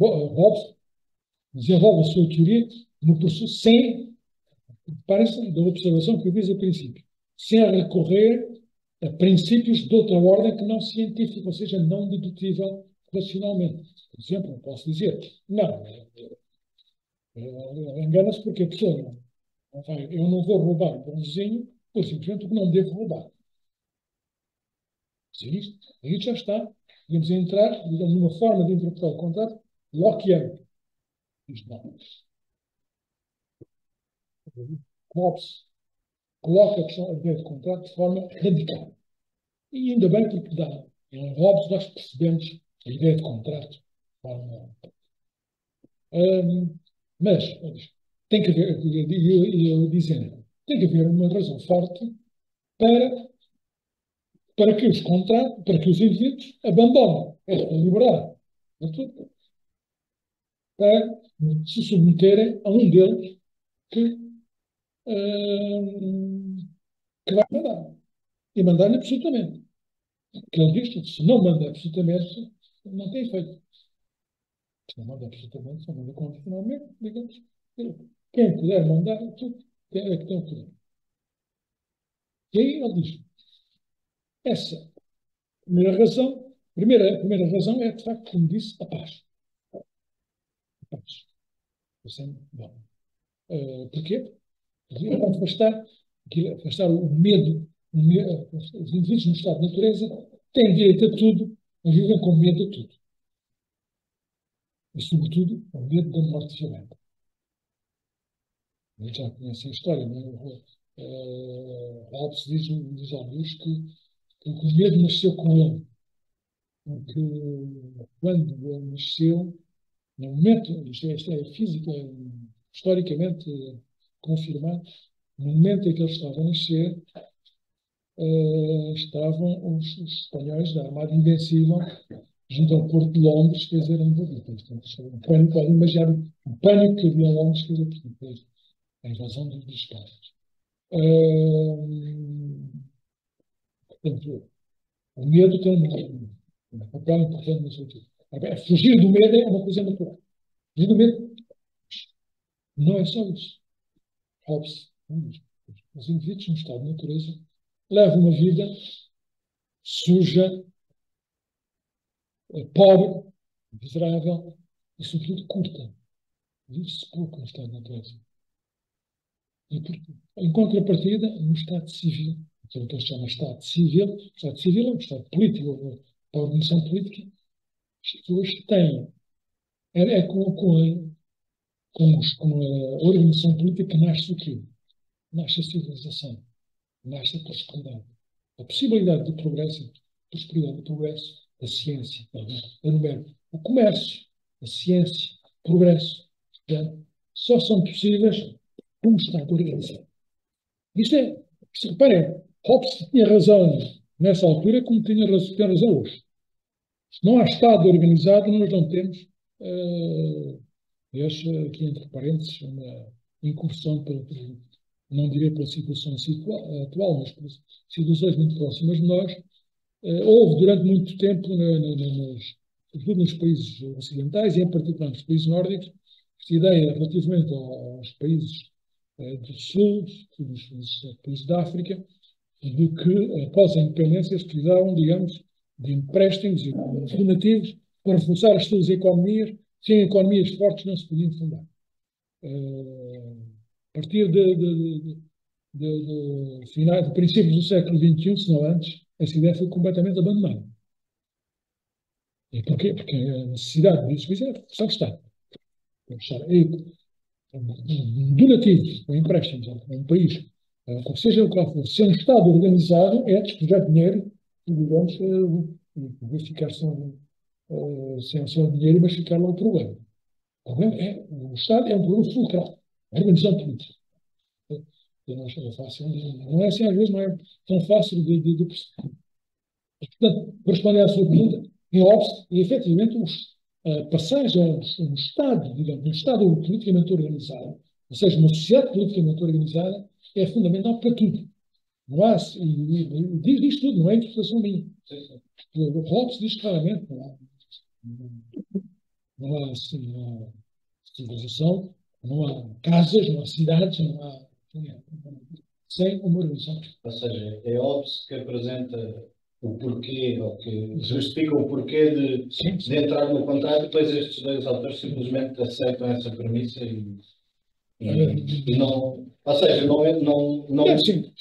Hobbes, desenvolve a sua teoria no processo sem, parece, da observação que eu fiz a princípio, sem recorrer a princípios de outra ordem que não científica, ou seja, não dedutível racionalmente. Por exemplo, eu posso dizer, não, engana-se porque a pessoa não vai, eu não vou roubar um vizinho, por simplesmente porque não devo roubar. Aí já está, podemos entrar, digamos, numa forma de interpretar o contrato Lockeano. Isto não. Hobbes coloca a ideia de contrato de forma radical. E ainda bem porque dá. Em Hobbes nós percebemos a ideia de contrato de forma. Mas tem que haver, eu dizendo, tem que haver uma razão forte para que os contratos, para que os indivíduos abandonem esta liberdade, para se submeterem a um deles que, que vai mandar. E mandar-lhe absolutamente. Porque ele diz que se não manda absolutamente, não tem efeito. Se não manda absolutamente, se não manda condicionalmente, digamos, quem puder mandar, tudo é que tem o poder. E aí ele diz, essa primeira razão, primeira razão é, de facto, como disse, a paz. A paz. Bom. Porquê? Porque afastar o medo, os indivíduos no estado de natureza têm direito a tudo, mas vivem com medo de tudo. E, sobretudo, o medo da morte violenta. A gente já conhece a história, não é? Hobbes diz ao Luz que o medo nasceu com ele. Porque quando ele nasceu, no momento, isto é física, historicamente confirmado, no momento em que ele estava a nascer, estavam os espanhóis da Armada Invencível junto ao Porto de Londres, quer dizer, invadidos. Um pânico, pode imaginar o pânico que havia em Londres, quer dizer, a invasão dos espanhóis. Portanto, o medo tem um papel importante nisso aqui. Fugir do medo é uma coisa natural. Fugir do medo não é só isso. Hobbes, os indivíduos no estado de natureza levam uma vida suja, pobre, miserável e, sobretudo, curta. Vive-se pouco no estado de natureza. E, em contrapartida, no estado civil, aquilo que eles chamam de estado civil, o estado civil é um estado político, para a organização política, as pessoas têm, com a organização política que nasce o quê? Nasce a civilização, nasce a prosperidade. A possibilidade de progresso, prosperidade de progresso, a ciência, o comércio, a ciência, o progresso, só são possíveis como Estado organizado. Isto reparem, Hobbes tinha razão nessa altura como tem razão hoje. Se não há Estado organizado, nós não temos, aqui entre parênteses, uma incursão, não direi pela situação atual, mas por situações muito próximas de nós. Houve durante muito tempo, sobretudo nos países ocidentais e em particular nos países nórdicos, esta ideia relativamente aos países do Sul, dos países da África, de que após a independência se precisavam, digamos, de empréstimos e donativos para reforçar as suas economias. Sem economias fortes não se podiam fundar. A partir de princípios do século XXI, se não antes, essa ideia foi completamente abandonada. E porquê? Porque a necessidade disso é reforçar o Estado. donativos, ou empréstimos a um país, seja o qual for, se é um Estado organizado, é despejar dinheiro e, digamos, vai ficar sem o dinheiro, mas ficar lá o problema. O problema é, o Estado é um problema fulcral, a organização política. Não é fácil, não é assim, às vezes não é tão fácil de perceber. Portanto, para responder à sua pergunta, em Hobbes, efetivamente, a passagem a um Estado, digamos, um Estado politicamente organizado, ou seja, uma sociedade politicamente organizada, é fundamental para tudo. Não há, diz tudo, não é interpretação minha. O Hobbes diz claramente, não há civilização, não há casas, não há cidades, não há sem uma organização. Ou seja, é Hobbes que apresenta o porquê, ou que justifica o porquê de entrar no contrato, e depois estes dois autores simplesmente aceitam essa premissa e não. Ou seja, não é. Não, Sim.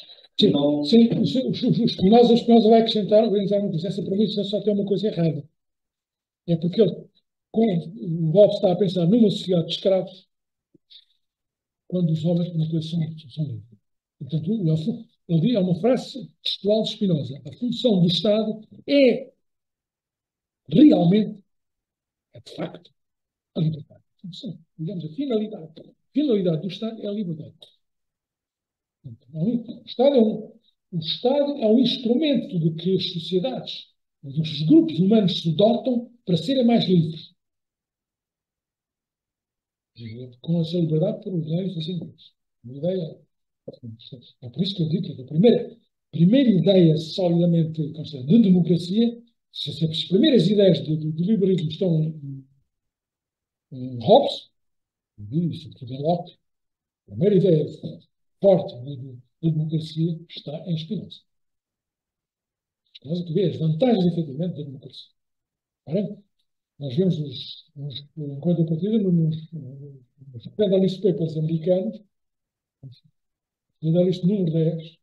O Spinoza vai acrescentar, organizar uma coisa. Essa premissa só tem uma coisa errada. É porque o Hobbes está a pensar numa sociedade de escravos, quando os homens, como coisa, são livres. Portanto, ele diz, é uma frase textual de Spinoza. A função do Estado é realmente, de facto, a liberdade. A função, digamos, a finalidade do Estado é a liberdade. O Estado é um instrumento de que as sociedades, os grupos humanos se dotam para serem mais livres. Com essa liberdade por ordenar e fazer coisas. Uma ideia. É por isso que eu digo que a primeira ideia solidamente de democracia, se as primeiras ideias do liberalismo estão em Hobbes, sobretudo em Locke, a primeira ideia forte de democracia está em Spinoza. Spinoza que vê as vantagens, efetivamente, da democracia. Nós vemos em contrapartida nos Federalist Papers americanos, Federalist número 10, eles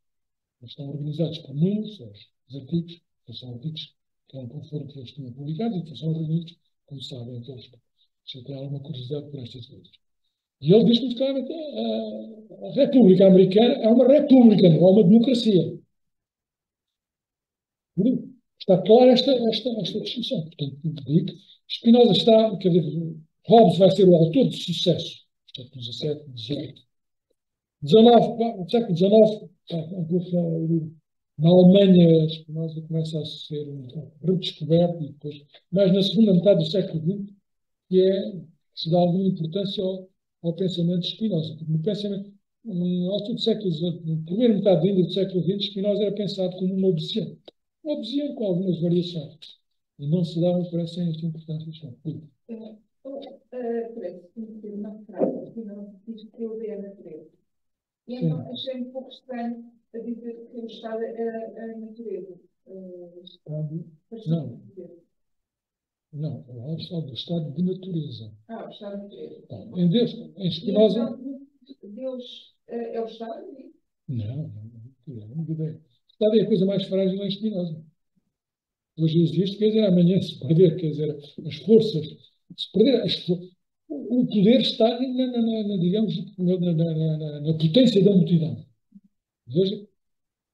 estão organizados por números, os artigos, que são artigos que foram que eles tinham publicados e que são reunidos, como sabem, aqueles que têm alguma curiosidade por estas coisas. E ele diz muito claramente que a República Americana é uma república, não é uma democracia. Está clara esta distinção. Portanto, digo, Spinoza está, quer dizer, Hobbes vai ser o autor de sucesso, no XVII, XVIII, XIX, século XIX, na Alemanha, Spinoza começa a ser redescoberto, e depois, mas na segunda metade do século XX, se dá alguma importância ao pensamento de Spinoza. Porque no pensamento, na altura do século XVIII, na primeira metade ainda do século XX, Spinoza era pensado como um obsiano. Um obsiano com algumas variações. E não se dava para essa importância. Parece-me ter uma frase que não diz que eu dei a natureza. E então achei um pouco estranho a dizer que o Estado é a natureza. Não, é o estado de natureza. O Estado de natureza. Em Deus, em Spinoza. Deus é o Estado? Não ideia. O Estado é a coisa mais frágil em Spinoza. Hoje existe, quer dizer, amanhã se perder, quer dizer, as forças, se perder, o poder está, digamos, na potência da multidão. Veja,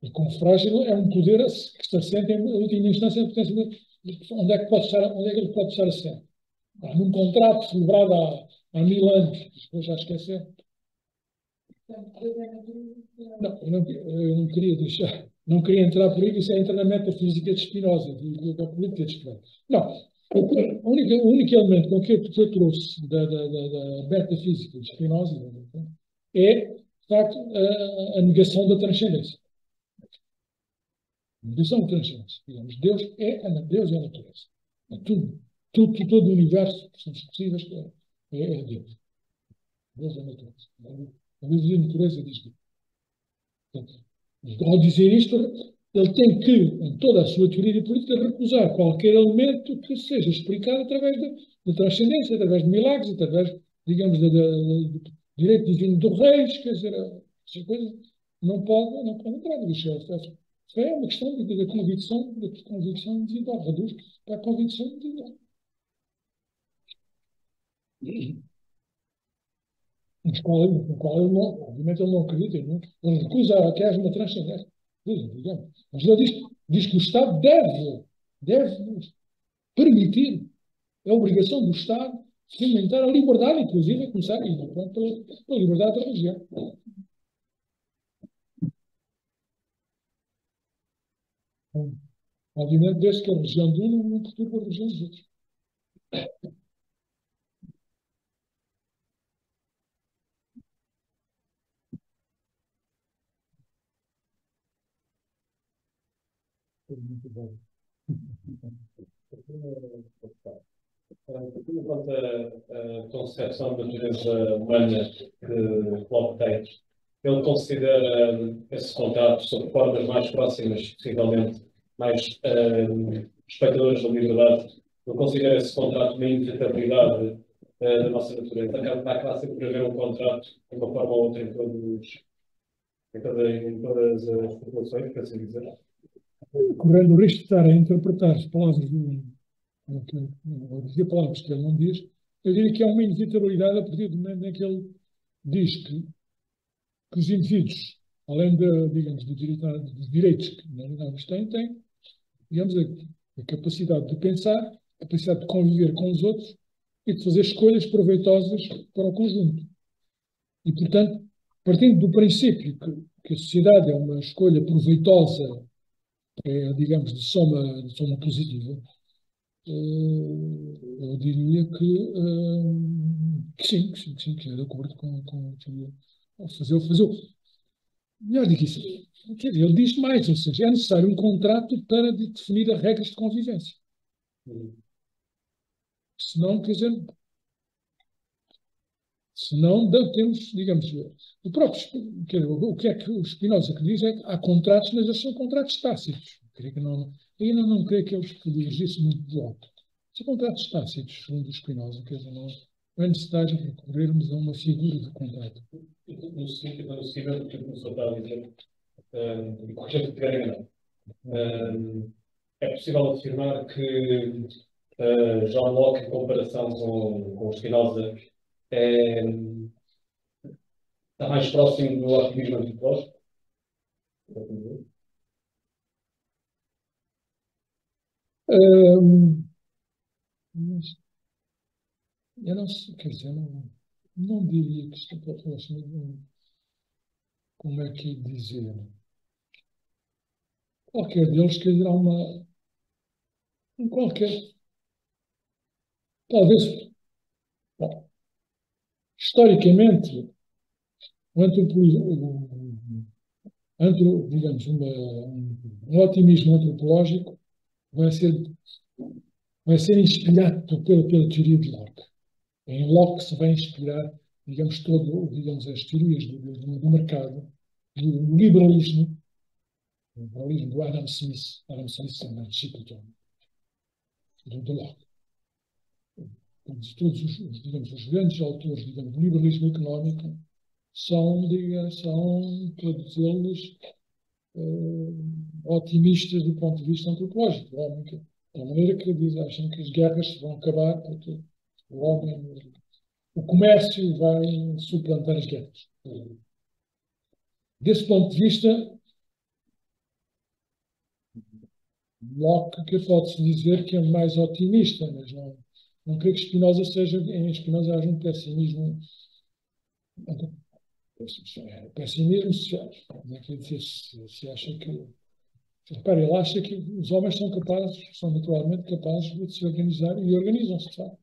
e como frágil é um poder que se assenta em última instância na potência onde é que ele pode estar assente? Num contrato celebrado há 1000 anos, depois já esqueceram. Não, eu não queria deixar, não queria entrar por aí, isso é entrar na metafísica de Spinoza, da política de Spinoza. Não, o único elemento com que eu trouxe da metafísica de Spinoza é, de facto, a negação da transcendência. A negação da transcendência. Digamos, Deus é a natureza. É tudo. Todo o universo que somos possíveis é Deus. Deus é a natureza. A natureza diz Deus. Portanto, ao dizer isto, ele tem que, em toda a sua teoria política, recusar qualquer elemento que seja explicado através da transcendência, através de milagres, através, digamos, do direito divino dos reis, quer dizer, essas coisas não pode entrar. Isso é uma questão da convicção individual, reduz para a convicção individual. no qual ele não, obviamente ele não acredita, não, ele recusa que haja uma transcendência. Digamos. Mas ele diz que o Estado deve permitir, é obrigação do Estado fomentar a liberdade, inclusive, a começar pela liberdade da religião. Obviamente, desde que a religião de um não perturba a religião dos outros. Muito bom. Tendo em conta a concepção da natureza humana que Locke tem, ele considera esse contato sob formas mais próximas, possivelmente mais respeitadoras da liberdade. Ele considera esse contrato uma inevitabilidade da nossa natureza. Vai acabar sempre por haver um contrato, de uma forma ou outra, em todas as populações, por assim dizer. Correndo o risco de estar a interpretar as palavras ou dizer palavras que ele não diz, eu diria que é uma inevitabilidade a partir do momento em que ele diz que os indivíduos, além digamos, dos direitos que na realidade têm, digamos, a capacidade de pensar, a capacidade de conviver com os outros e de fazer escolhas proveitosas para o conjunto. E, portanto, partindo do princípio que a sociedade é uma escolha proveitosa, digamos, de soma positiva, eu diria que sim, que é de acordo com fazer. Melhor do que isso, quer dizer, ele diz mais, ou seja, é necessário um contrato para definir as regras de convivência. Senão, quer dizer, temos, digamos, o próprio, quer dizer, o que é que o Spinoza que diz é que há contratos, mas eles são contratos tácitos. Ainda não creio que eles dirigissem muito de alto. São contratos tácitos, segundo o Spinoza, quer dizer, não é necessário recorrermos a uma figura de contrato. No seguimento do que o professor está a dizer, e corrija-me se estiver enganado, é possível afirmar que John Locke, em comparação com Spinoza, está mais próximo do otimismo antropológico? Mas eu não sei, quer dizer, não diria que isto é próximo. Como é que dizer? Qualquer deles, quer dizer, há qualquer. Talvez, bom, historicamente, digamos, um otimismo antropológico vai ser inspirado pela teoria de Locke. Em Locke se vai inspirar, digamos, as teorias do mercado, do liberalismo do Adam Smith também, discípulo do Locke. Todos os grandes autores, digamos, do liberalismo económico são todos eles otimistas do ponto de vista antropológico. Da maneira que eles acham que as guerras se vão acabar porque o comércio vai suplantar as guerras. Desse ponto de vista, Locke que pode-se dizer que é mais otimista, mas não creio que em Spinoza haja um pessimismo. Pessimismo se acha que. Repare, ele acha que os homens são naturalmente capazes de se organizar e organizam-se, sabe?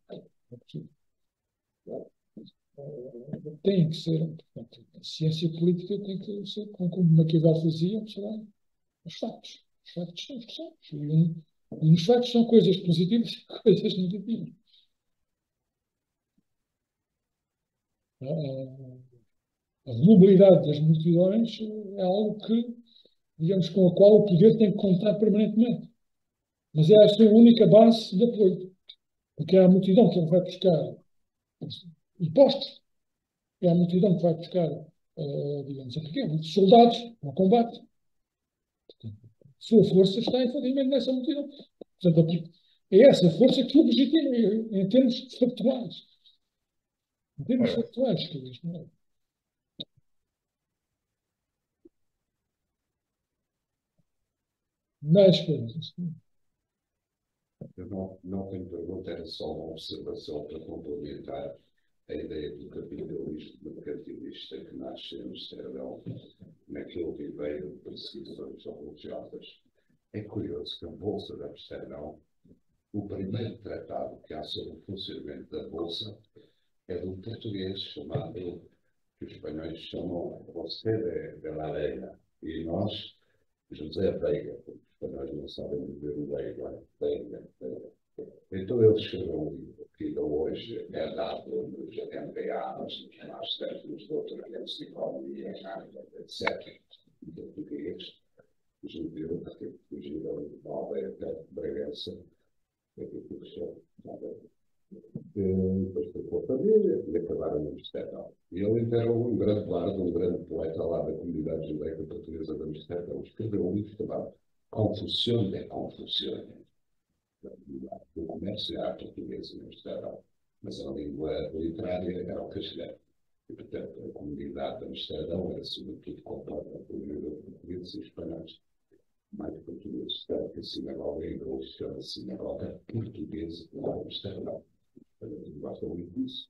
Tem que ser, portanto, a ciência política tem que ser, como Maquiavel fazia, será os factos. Os factos são os que são. E nos factos são coisas positivas e coisas negativas. A mobilidade das multidões é algo que, digamos, com a qual o poder tem que contar permanentemente. Mas é a sua única base de apoio. Porque é a multidão que ele vai buscar impostos, é a multidão que vai buscar, digamos, soldados no combate. Portanto, a sua força está efetivamente nessa multidão. Portanto, é essa força que o legitima em termos factuais. Em termos factuais, que isto não é. Mais coisas. Eu não tenho pergunta, era só uma observação para complementar a ideia do capitalismo mercantilista que nasce em Amsterdão, naquele viveiro de perseguições religiosas. É curioso que a Bolsa de Amsterdão, o primeiro tratado que há sobre o funcionamento da Bolsa é de um português chamado, que os espanhóis chamam José de la Vega, e nós, José Veiga, porque os espanhóis não sabem dizer o Veiga, Veiga. Então ele escreveu um livro que ainda hoje é dado nos MBAs, nos Masters, nos doutoramentos de Economia, etc., em português, judeu, que fugiram de Nova até Bragança, depois foi com a família e acabaram no Amsterdão. E ele era um grande bardo, um grande poeta lá da comunidade judaica portuguesa de Amsterdão. Escreveu um livro chamado Confusão de Confusões. O comércio era português em Amsterdão, mas a língua literária era o castelhano. E, portanto, a comunidade de Amsterdão era, sobretudo, composta por portugueses e espanhóis. Mais portugueses. Tanto que a sinagoga ainda hoje se chama Sinagoga Portuguesa de Amsterdão. Gosta muito disso,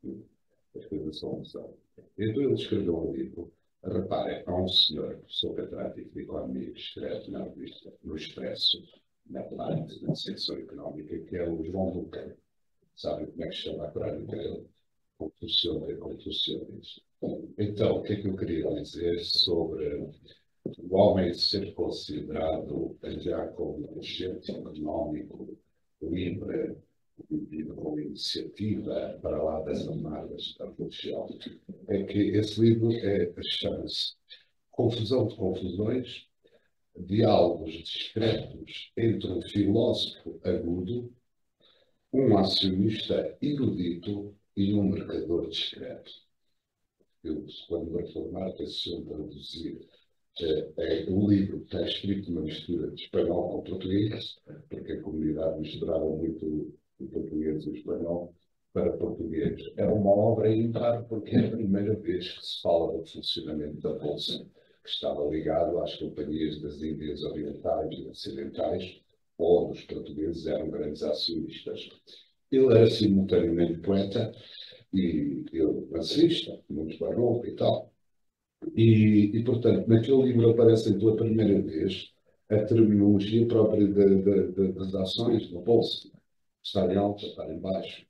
as coisas são como são. Então ele escreveu um livro. Reparem, há um senhor, professor catedrático de Economia, que escreve na revista, no Expresso, na parte da secção económica, que é o João Luca. Sabe como é que se chama a crónica dele? Confusão de Confusões. Então, o que é que eu queria dizer sobre o homem ser considerado já como um agente económico livre, vivido com iniciativa para lá das amargas da religião? É que esse livro chama-se Confusão de Confusões, diálogos discretos entre um filósofo agudo, um acionista erudito e um mercador discreto. Eu, quando me reformar, pensei em traduzir o livro que está escrito numa mistura de espanhol com português, porque a comunidade misturava muito o português e o espanhol para português. É uma obra ímpar porque é a primeira vez que se fala do funcionamento da Bolsa, que estava ligado às companhias das Índias Orientais e Ocidentais, onde os portugueses eram grandes acionistas. Ele era simultaneamente poeta e racista, muito barroco e tal. E, portanto, naquele livro aparecem pela primeira vez a terminologia própria das ações da Bolsa. Estar em alta, estar em baixo.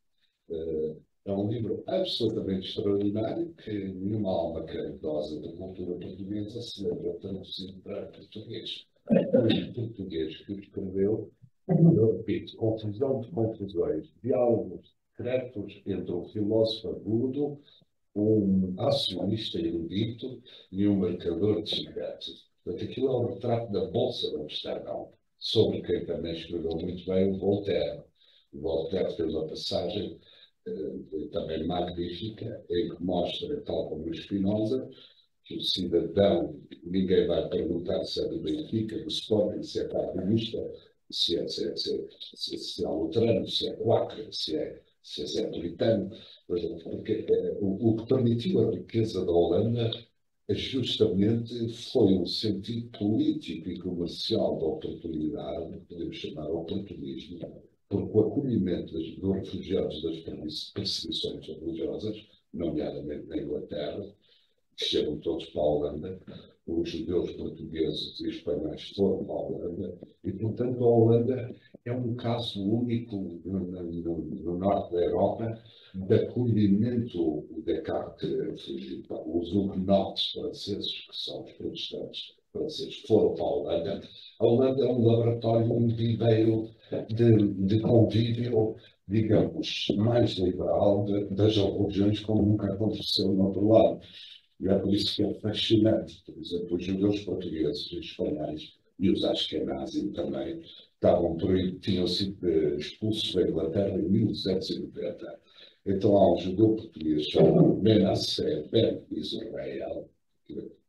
É um livro absolutamente extraordinário que nenhuma alma caridosa da cultura portuguesa se lembra traduzido para português. O português que o escreveu, eu repito, confusão de confusões, diálogos secretos entre um filósofo agudo, um acionista erudito e um mercador de cigarettes. Portanto, aquilo é um retrato da Bolsa de Amsterdão, sobre quem também escreveu muito bem o Voltaire. O Voltaire fez uma passagem também magnífica, em que mostra, tal como o Spinoza, que o cidadão, ninguém vai perguntar se é do Benfica, do Sporting, se é calvinista, se é luterano, se é quáquer, se é puritano, porque o que permitiu a riqueza da Holanda justamente foi um sentido político e comercial da oportunidade, que podemos chamar oportunismo, porque o acolhimento dos refugiados das perseguições religiosas, nomeadamente na Inglaterra, que chegam todos para a Holanda, os judeus portugueses e espanhóis foram para a Holanda, e, portanto, a Holanda é um caso único no norte da Europa de acolhimento de Descartes, os huguenotes franceses, que são os protestantes franceses, foram para a Holanda. A Holanda é um laboratório, um viveiro de convívio, digamos, mais liberal das religiões, como nunca aconteceu no outro lado. E é por isso que é fascinante. Por exemplo, os judeus portugueses e espanhóis, e os ashkenazim também, tinham sido expulsos da Inglaterra em 1790. Então há um judeu português chamado Menasseh Ben Israel,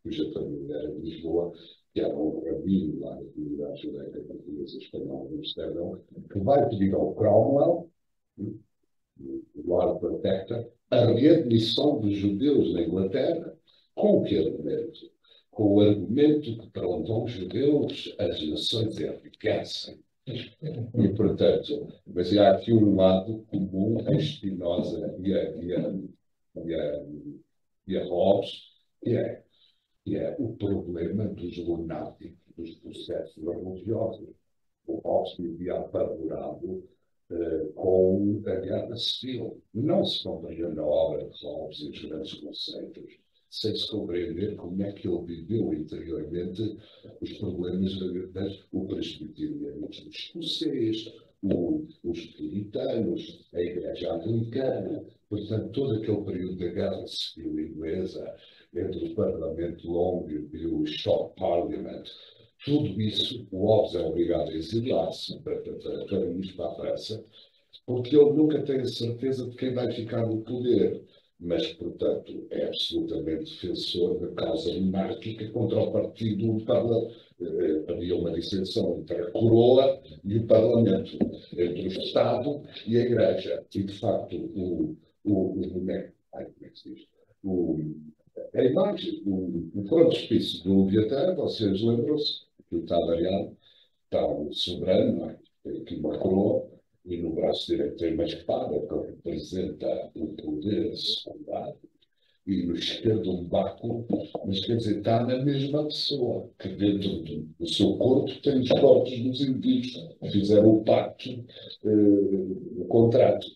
cuja família era de Lisboa, que era um rabino lá da comunidade judaica portuguesa espanhola de Amsterdão, que vai pedir ao Cromwell, o Lord Protector, a readmissão dos judeus na Inglaterra, com que argumento? Com o argumento que para onde vão os judeus, as nações enriquecem. E, portanto, mas há aqui um lado comum a Spinoza e a Hobbes, que é o problema dos lunáticos, dos processos religiosos. O Hobbes vivia apavorado com a guerra civil. Não se compreende a obra de Hobbes e os grandes conceitos sem se compreender como é que ele viveu interiormente os problemas do presbiterianismo escocês, os puritanos, a Igreja Anglicana, portanto, todo aquele período da Guerra Civil Inglesa, entre o Parlamento Longo e o Short Parliament, tudo isso, o Hobbes é obrigado a exilar-se para Paris, para a França, porque ele nunca tem a certeza de quem vai ficar no poder. Mas, portanto, é absolutamente defensor da causa monárquica contra o partido havia uma distinção entre a coroa e o Parlamento, entre o Estado e a Igreja. E, de facto, a imagem, o frontispício do Leviatã, vocês lembram-se, que está variado, está um soberano, não é? Tem aqui uma coroa, e no braço direito tem uma espada que representa o poder secundário, e no esquerdo um báculo, mas quer dizer, está na mesma pessoa, que dentro do seu corpo tem os corpos dos indivíduos que fizeram o pacto, o contrato.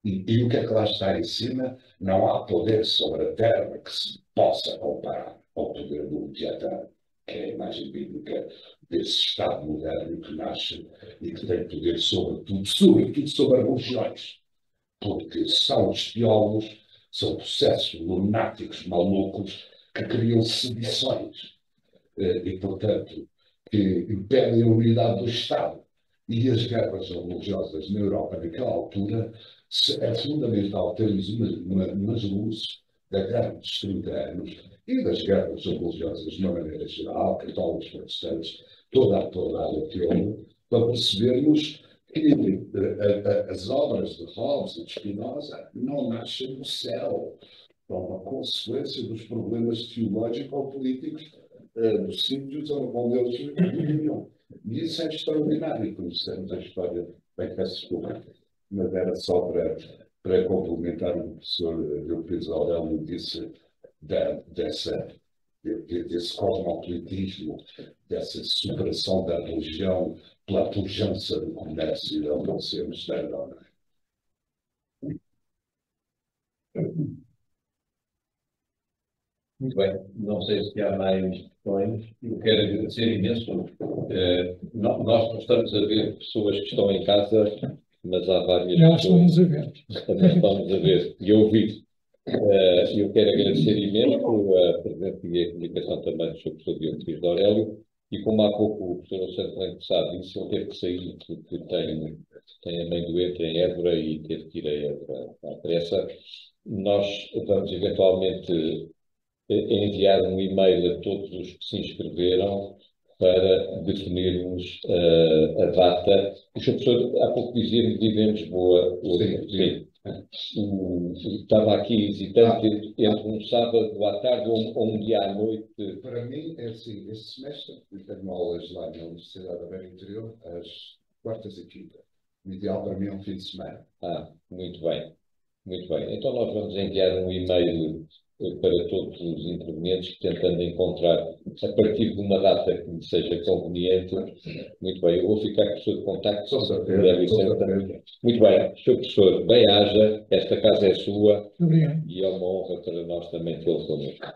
E o que é que lá está em cima? Não há poder sobre a terra que se possa comparar ao poder do Leviatã, que é a imagem bíblica desse Estado moderno que nasce e que tem poder sobretudo sobre as religiões. Porque são os teólogos, são processos lunáticos, malucos, que criam sedições e, portanto, que impedem a unidade do Estado. E as guerras religiosas na Europa naquela altura é fundamental termos umas luzes da Guerra dos 30 anos e das guerras religiosas de uma maneira geral, católicos, protestantes, toda a área que houve, para percebermos que as obras de Hobbes e de Spinoza não nascem do céu, são uma consequência dos problemas teológico-políticos dos sítios onde eles viviam. E isso é extraordinário, conhecemos a história. Bem, peço desculpa, mas era só para complementar o que o professor Euclides Aurélio disse desse cosmopolitismo, dessa superação da religião pela pujança do comércio e da alcance amsterdã. Muito bem, não sei se há mais questões. Eu quero agradecer imenso. Nós não estamos a ver pessoas que estão em casa, mas há várias Já pessoas estamos a ver. que também estamos a ver e a ouvir. Eu quero agradecer imenso a presença e a comunicação também do Sr. Professor Euclides Aurélio. E como há pouco o professor Alexandre Franco sabe, disse, ele teve que sair porque tem a mãe doente em Évora e teve que ir a Évora à pressa. Nós vamos eventualmente enviar um e-mail a todos os que se inscreveram para definirmos a data. O Sr. Professor há pouco dizia que vive em Lisboa. Sim. Estava aqui hesitante entre um sábado à tarde ou um dia à noite. Para mim, é assim, este semestre eu tenho aulas lá na Universidade da Beira Interior às quartas e quintas. O ideal para mim é um fim de semana. Muito bem. Muito bem. Então nós vamos enviar um e-mail para todos os intervenientes, tentando encontrar, a partir de uma data que me seja conveniente. Muito bem, eu vou ficar com o seu contacto. Muito bem, Sr. Professor, bem-aja, esta casa é sua. Obrigado. E é uma honra para nós também tê-lo connosco.